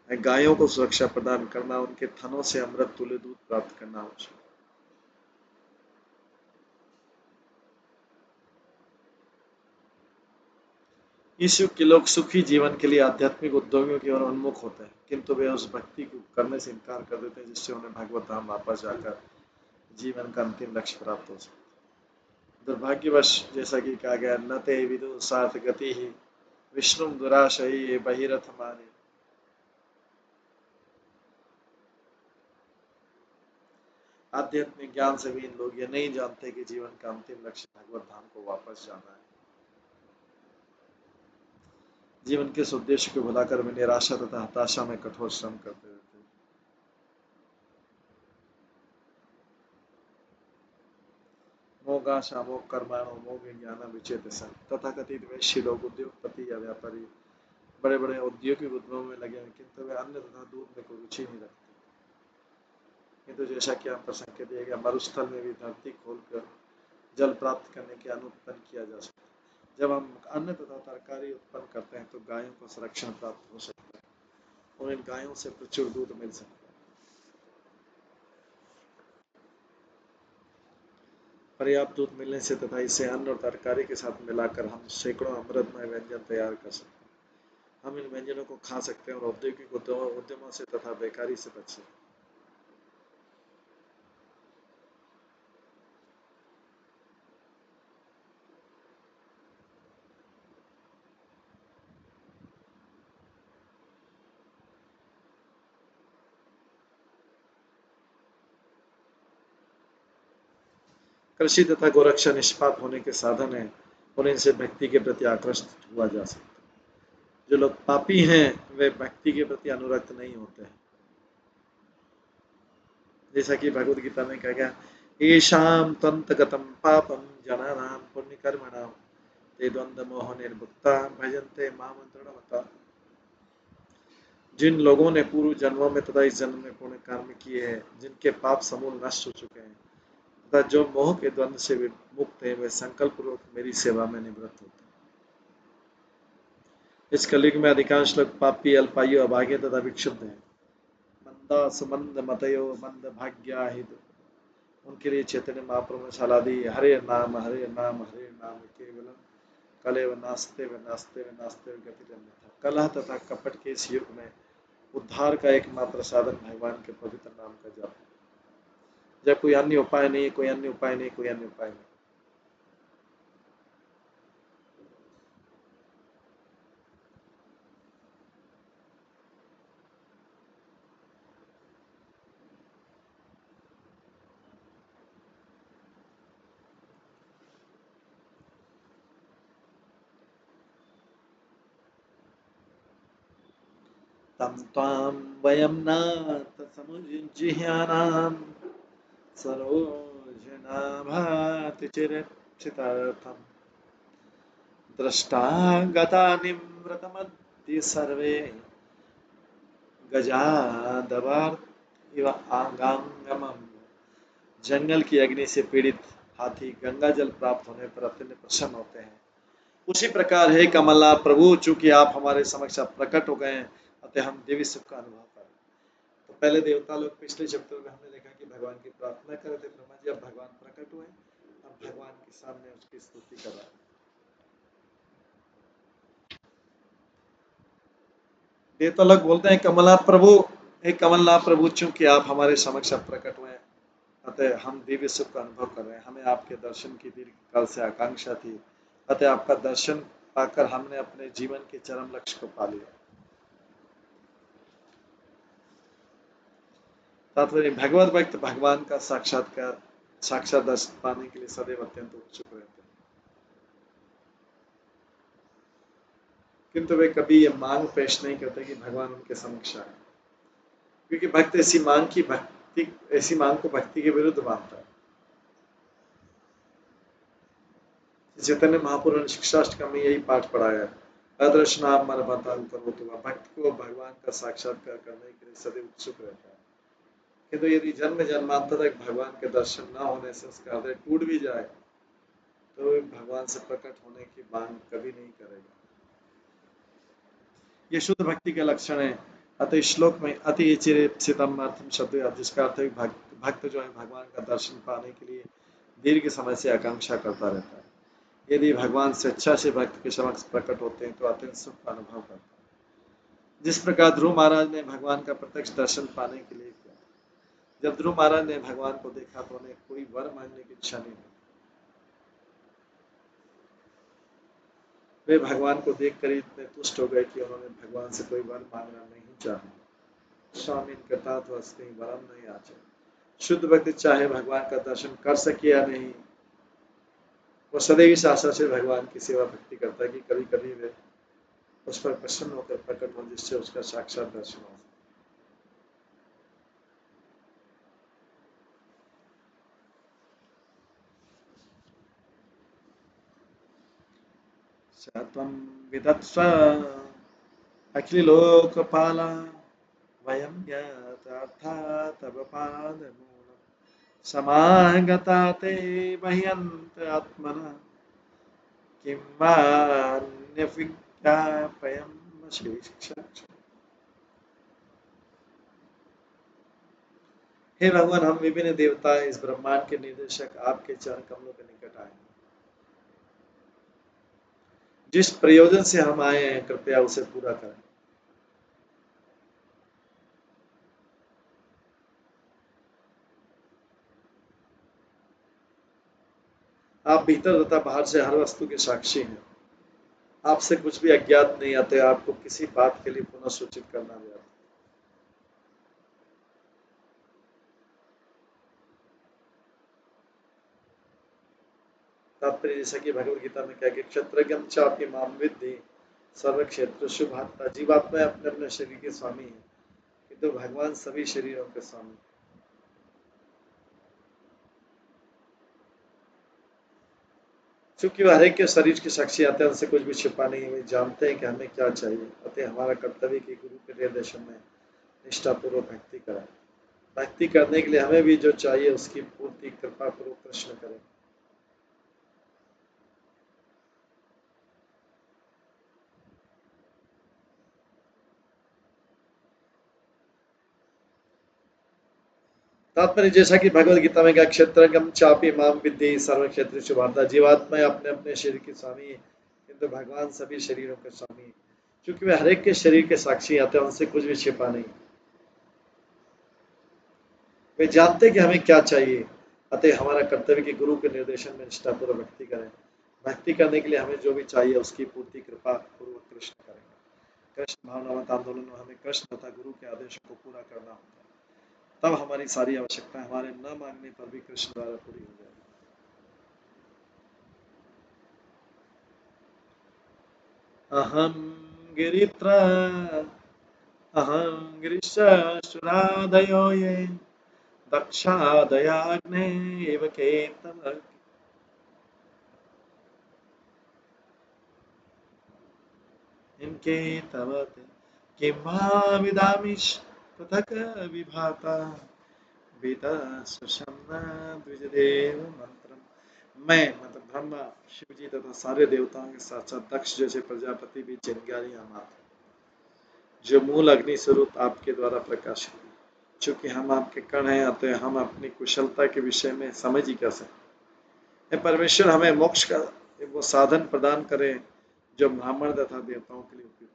गायों को सुरक्षा प्रदान करना, उनके थनों से अमृत तुल्य दूध प्राप्त करना आवश्यक है। इस युग के लोग सुखी जीवन के लिए आध्यात्मिक उद्योगों की ओर उन्मुख होते हैं, किंतु वे उस भक्ति को करने से इनकार कर देते हैं जिससे उन्हें भगवत धाम वापस जाकर जीवन का अंतिम लक्ष्य प्राप्त हो सके। दुर्भाग्यवश जैसा कि कहा गया, न ते विदु सार्थ गति ही विष्णु दुराशयी बहिरथ माने। आध्यात्मिक ज्ञान से भी इन लोग ये नहीं जानते कि जीवन का अंतिम लक्ष्य भगवत धाम को वापस जाना है। जीवन के इस उद्देश्य को भुलाकर वे निराशा तथा हताशा में कठोर श्रम करते रहते हैं। मोगा शामोक कर्माणो मोग ज्ञान विचेत सन। तथा कथित वैश्य लोग उद्योगपति या व्यापारी बड़े बड़े औद्योगिक उद्यमों में लगे हैं, किंतु वे अन्न तथा दूध में कोई रुचि नहीं रखते। किंतु जैसा कि हम पर संकेत दिया गया, मरुस्थल में भी धरती खोलकर जल प्राप्त करने के अनुत्पन्न किया जा सकता है। जब हम अन्न तथा तरकारी उत्पन्न करते हैं तो गायों को संरक्षण प्राप्त हो सकता है और इन गायों से प्रचुर दूध मिल सकता है। पर्याप्त दूध मिलने से तथा इसे अन्न और तरकारी के साथ मिलाकर हम सैकड़ों अमृतमय व्यंजन तैयार कर सकते हैं। हम इन व्यंजनों को खा सकते हैं और औद्योगिक उद्यमों से तथा बेकारी से बच सकते हैं। कृषि तथा गोरक्षा निष्पाप होने के साधन है और इनसे भक्ति के प्रति आकृष्ट हुआ जा सकता है। जो लोग पापी हैं वे भक्ति के प्रति अनुरक्त नहीं होते हैं। जैसा कि भगवद गीता में कहा गया, येषां त्वन्तगतं पापं जनानां पुण्यकर्मणां ते द्वंद्व मोह निर्मुक्ता भजन्ते मां दृढ़मता। जिन लोगों ने पूर्व जन्मों में तथा इस जन्म में पुण्य कर्म किए हैं, जिनके पाप समूल नष्ट हो चुके हैं तथा जो मोह के द्वंद्व से मुक्त हैं, वे संकल्प पूर्वक मेरी सेवा में निवृत्त होते हैं। इस कलयुग में अधिकांश लोग पापी, अल्पायु, अभागे तथा विक्षुब्ध हैं। मंदा सुमंद मतयो मंद भाग्या हित। उनके लिए चैतन्य महाप्रभु ने सलाह दी, हरे नाम केवलम कलेव नास्ते व नास्ते व नास्ते व गति अन्यथा। कलह तथा कपट के इस युग में उद्धार का एकमात्र साधन भगवान के पवित्र नाम का जाप है। जब कोई अन्य उपाय नहीं, कोई अन्य उपाय नहीं, कोई अन्य उपाय नहीं। तं त्वां वयं नाथ समुज्जिह्यानां सरोजनाभाति चिरक्षितार्थम् दृष्टा गता निमृतमद्य सर्वे गजादवार इव आगांगमम्। जंगल की अग्नि से पीड़ित हाथी गंगा जल प्राप्त होने पर अत्यंत प्रसन्न होते हैं, उसी प्रकार है कमलनाथ प्रभु, चूंकि आप हमारे समक्ष प्रकट हो गए हैं, अतः हम दिव्य सुख का अनुभव कर रहे हैं। तो पहले देवता लोग पिछले चैप्टर में हमने देखा कि भगवान की प्रार्थना कर रहे थे ब्रह्मा जी, अब भगवान प्रकट हुए, अब भगवान के सामने उसकी स्तुति कर रहा है। देवता लोग बोलते हैं कमलनाथ प्रभु, हे कमलनाथ प्रभु, चूंकि आप हमारे समक्ष अब प्रकट हुए, अतः हम दिव्य सुख का अनुभव कर रहे हैं। हमें आपके दर्शन की दीर्घ काल से आकांक्षा थी, अतः आपका दर्शन पाकर हमने अपने जीवन के चरम लक्ष्य को पा लिया। तात्पर्य, भगवत भक्त भगवान का साक्षात दर्शन पाने के लिए सदैव अत्यंत उत्सुक रहते हैं, किंतु वे कभी ये मांग पेश नहीं करते कि भगवान उनके समक्ष आए, क्योंकि भक्त ऐसी मांग को भक्ति के विरुद्ध मानता है। चैतन्य महापुरुष ने शिक्षाष्टकम में यही पाठ पढ़ाया है, अदृश्यनाम मन बंधन करो, तो भक्त को भगवान का साक्षात्कार करने के लिए सदैव उत्सुक रहता है। किंतु यदि जन्म जन्मांतर तक भगवान के दर्शन न होने से उसका हृदय टूट भी जाए, तो वे भगवान से प्रकट होने की मांग कभी नहीं करेगा। ये शुद्ध भक्ति के लक्षण है। अतः श्लोक में अति चिरेप्सितम अर्थम शब्द है, जिसका अर्थ है भक्त जो है भगवान का दर्शन पाने के लिए दीर्घ समय से आकांक्षा करता रहता है। यदि भगवान स्वेच्छा से भक्त के समक्ष प्रकट होते हैं तो अत्यंत सुख का अनुभव करता है। जिस प्रकार ध्रुव महाराज ने भगवान का प्रत्यक्ष दर्शन पाने के लिए किया, जब ध्रुव महाराज ने भगवान को देखा तो उन्हें कोई वर मांगने की इच्छा नहीं हुई। वे भगवान को देखकर इतने तुष्ट हो गए कि उन्होंने भगवान से कोई वर मांगना नहीं चाहा। स्वामी कृतार्थवस्ति वरम नहीं आचे। शुद्ध भक्त चाहे भगवान का दर्शन कर सके या नहीं, वो सदैव इस आशा से भगवान की सेवा भक्ति करता है कि कभी कभी वे उस पर प्रसन्न होकर प्रकट हो, जिससे उसका साक्षात दर्शन हो। सत्वं विदत्स्व अखिलोकपाला वयं यथार्था तव पादमूलं समागता ते मह्यन्त आत्मना किं वा अन्यविज्ञापयं शिक्षा। हे भगवान, हम विभिन्न देवता इस ब्रह्मांड के निर्देशक आपके चरण कमलों के निकट आए। जिस प्रयोजन से हम आए हैं, कृपया उसे पूरा करें। आप भीतर तथा बाहर से हर वस्तु के साक्षी हैं। आपसे कुछ भी अज्ञात नहीं आते, आपको किसी बात के लिए पुनः सूचित करना भी आता। तात्पर्य, जैसा कि भगवद गीता में कहा कि क्षत्रज्ञं चापि मां विद्धि सर्व क्षेत्रेषु भारता। जीवात्मा अपने अपने शरीर के स्वामी है, किंतु भगवान सभी शरीरों के स्वामी। चूंकि वे हर एक के शरीर के साक्षी आते हैं, उनसे कुछ भी छिपा नहीं है। वे जानते हैं कि हमें क्या चाहिए, अतः हमारा कर्तव्य कि गुरु के निर्देशन में निष्ठापूर्वक भक्ति करें। भक्ति करने के लिए हमें भी जो चाहिए उसकी पूर्ति कृपा पूर्वक कृष्ण करें। तात्पर्य, जैसा कि भगवद गीता में कहा, क्षेत्रज्ञं चापि मां विद्धि सर्व क्षेत्रेषु भारता। जीवात्मा अपने अपने शरीर के स्वामी है, किंतु भगवान सभी शरीरों के स्वामी है। क्योंकि वे हर एक के शरीर के साक्षी आते हैं, उनसे कुछ भी छिपा नहीं। वे जानते हैं कि हमें क्या चाहिए, अतः हमारा कर्तव्य कि गुरु के निर्देशन में निष्ठापूर्वक भक्ति करें। भक्ति करने के लिए हमें जो भी चाहिए उसकी पूर्ति कृपा पूर्वक कृष्ण करेंगे। कृष्ण भावनावत आंदोलन में हमें कृष्ण तथा गुरु के आदेशों को पूरा करना होता है, तब हमारी सारी आवश्यकता हमारे न मांगने पर भी कृष्ण द्वारा पूरी हो जाएगी। अहम गिरित्र अहम गिरिशुरादयो ये दक्षादयाग्ने एव केतव इनके तवते किं वा विदामिष पृथक विभाता वेदा सुषम्ना द्विजदेव मंत्रम। मैं मतलब ब्रह्मा, शिव जी तथा सारे देवताओं के साथ साथ दक्ष जैसे प्रजापति भी चिंगारी मात्र, जो मूल अग्नि स्वरूप आपके द्वारा प्रकाशित है। चूंकि हम आपके कण हैं, अतः हम अपनी कुशलता के विषय में समझ ही कर सकते। परमेश्वर हमें मोक्ष का वो साधन प्रदान करें जो ब्राह्मण तथा देवताओं के लिए उपयुक्त।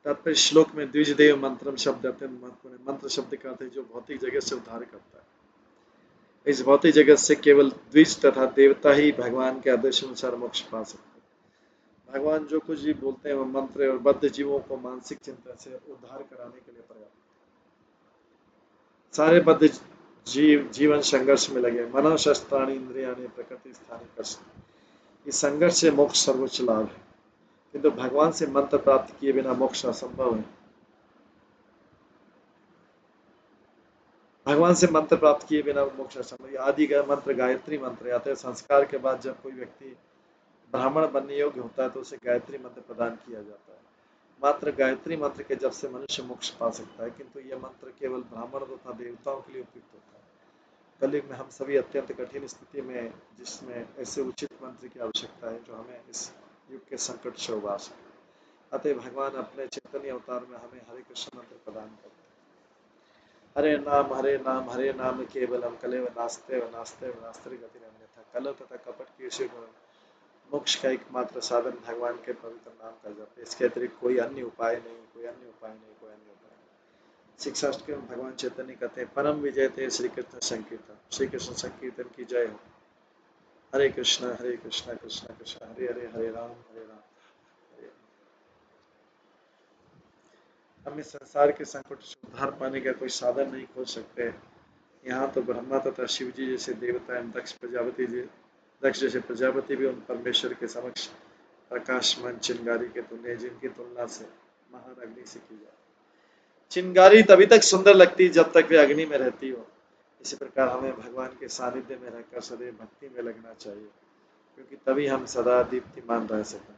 तात्पर्य श्लोक में द्विजदेव मंत्रम शब्द अत्यंत महत्वपूर्ण है। मंत्र शब्द का अर्थ है जो भौतिक जगत से उद्धार करता है। इस भौतिक जगत से केवल द्विज तथा देवता ही भगवान के आदेश अनुसार मोक्ष पा सकते हैं। भगवान जो कुछ भी बोलते हैं वह मंत्र और बद्ध जीवों को मानसिक चिंता से उद्धार कराने के लिए पर्याप्त। सारे बद्ध जीवन संघर्ष में लगे, मनो शस्त्राणि इंद्रियाणि प्रकृति स्थानी कष्ट। इस संघर्ष से मोक्ष सर्वोच्च लाभ है, किंतु भगवान से मंत्र प्राप्त किए बिना मोक्ष असंभव है। भगवान से मंत्र प्राप्त किए बिना मोक्ष असंभव। आदि का मंत्र गायत्री मंत्र आता है। संस्कार के बाद जब कोई व्यक्ति ब्राह्मण बनने योग्य होता है तो उसे गायत्री मंत्र प्रदान किया जाता है। मात्र गायत्री मंत्र के जप से मनुष्य मोक्ष पा सकता है, किंतु यह मंत्र केवल ब्राह्मण तथा देवताओं के लिए उपयुक्त होता है। कलयुग में हम सभी अत्यंत कठिन स्थिति में, जिसमें ऐसे उचित मंत्र की आवश्यकता है जो हमें इस युग के संकट से उबार सके। अतः भगवान अपने चैतन्य अवतार में हमें हरे कृष्ण मंत्र प्रदान करते हैं। हरे नाम केवलम कलेव नास्ते व नास्ते व नास्ते गति अन्यथा। कलह तथा कपट के मोक्ष का एकमात्र साधन भगवान के पवित्र नाम का जप है। इसके अतिरिक्त कोई अन्य उपाय नहीं, कोई अन्य उपाय नहीं, कोई अन्य उपाय नहीं। शिक्षाष्टक में भगवान चैतन्य कहते हैं, परम विजय थे श्री कृष्ण संकीर्तन। श्री कृष्ण संकीर्तन की जय हो। हरे कृष्णा कृष्णा कृष्णा हरे हरे, हरे राम हरे राम। हम इस संसार के संकट से उद्धार पाने का कोई साधन नहीं खोज सकते। यहाँ तो ब्रह्मा तथा शिव जी जैसे देवता एवं दक्ष जैसे प्रजापति भी उन परमेश्वर के समक्ष प्रकाशमान चिंगारी के तुल्य, जिनकी तुलना से महान अग्नि से की जाती। चिंगारी तभी तक सुंदर लगती जब तक वे अग्नि में रहती हो। इसी प्रकार हमें भगवान के सानिध्य में रहकर सदैव भक्ति में लगना चाहिए, क्योंकि तभी हम सदा दीप्तिमान रह सकें।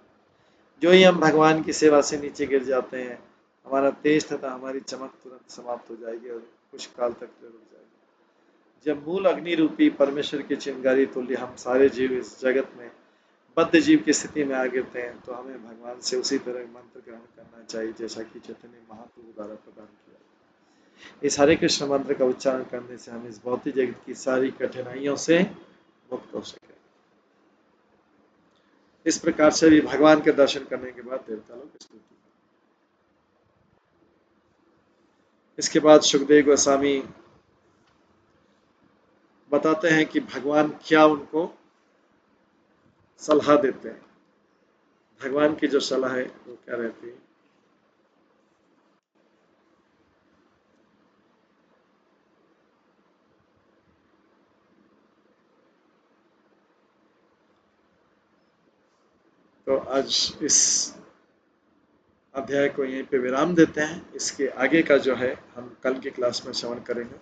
जो ही हम भगवान की सेवा से नीचे गिर जाते हैं, हमारा तेज तथा हमारी चमक तुरंत समाप्त हो जाएगी और कुछ काल तक रुक जाएगी। जब मूल अग्नि रूपी परमेश्वर की चिंगारी तुल्य हम सारे जीव इस जगत में बद्ध जीव की स्थिति में आ गिरते हैं, तो हमें भगवान से उसी तरह मंत्र ग्रहण करना चाहिए जैसा कि चैतन्य महाप्रभु द्वारा प्रदान किया। इस हरे कृष्ण मंत्र का उच्चारण करने से हम इस भौतिक जगत की सारी कठिनाइयों से मुक्त हो सके। इस प्रकार से भी भगवान के दर्शन करने के बाद देवता लोग स्तुति। इसके बाद सुखदेव गोस्वामी बताते हैं कि भगवान क्या उनको सलाह देते हैं। भगवान की जो सलाह है वो क्या रहती है। तो आज इस अध्याय को यहीं पे विराम देते हैं। इसके आगे का जो है हम कल की क्लास में श्रवण करेंगे।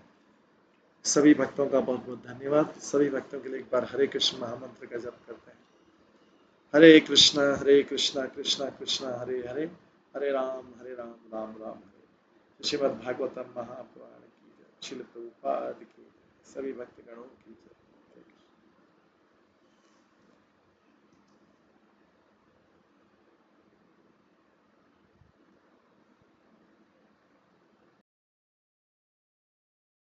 सभी भक्तों का बहुत बहुत धन्यवाद। सभी भक्तों के लिए एक बार हरे कृष्ण महामंत्र का जप करते हैं। हरे कृष्णा कृष्णा कृष्णा हरे हरे, हरे राम राम राम हरे। श्रीमद् भागवतम महापुराण की जय। श्रील प्रभुपाद की, सभी भक्तगणों की जय।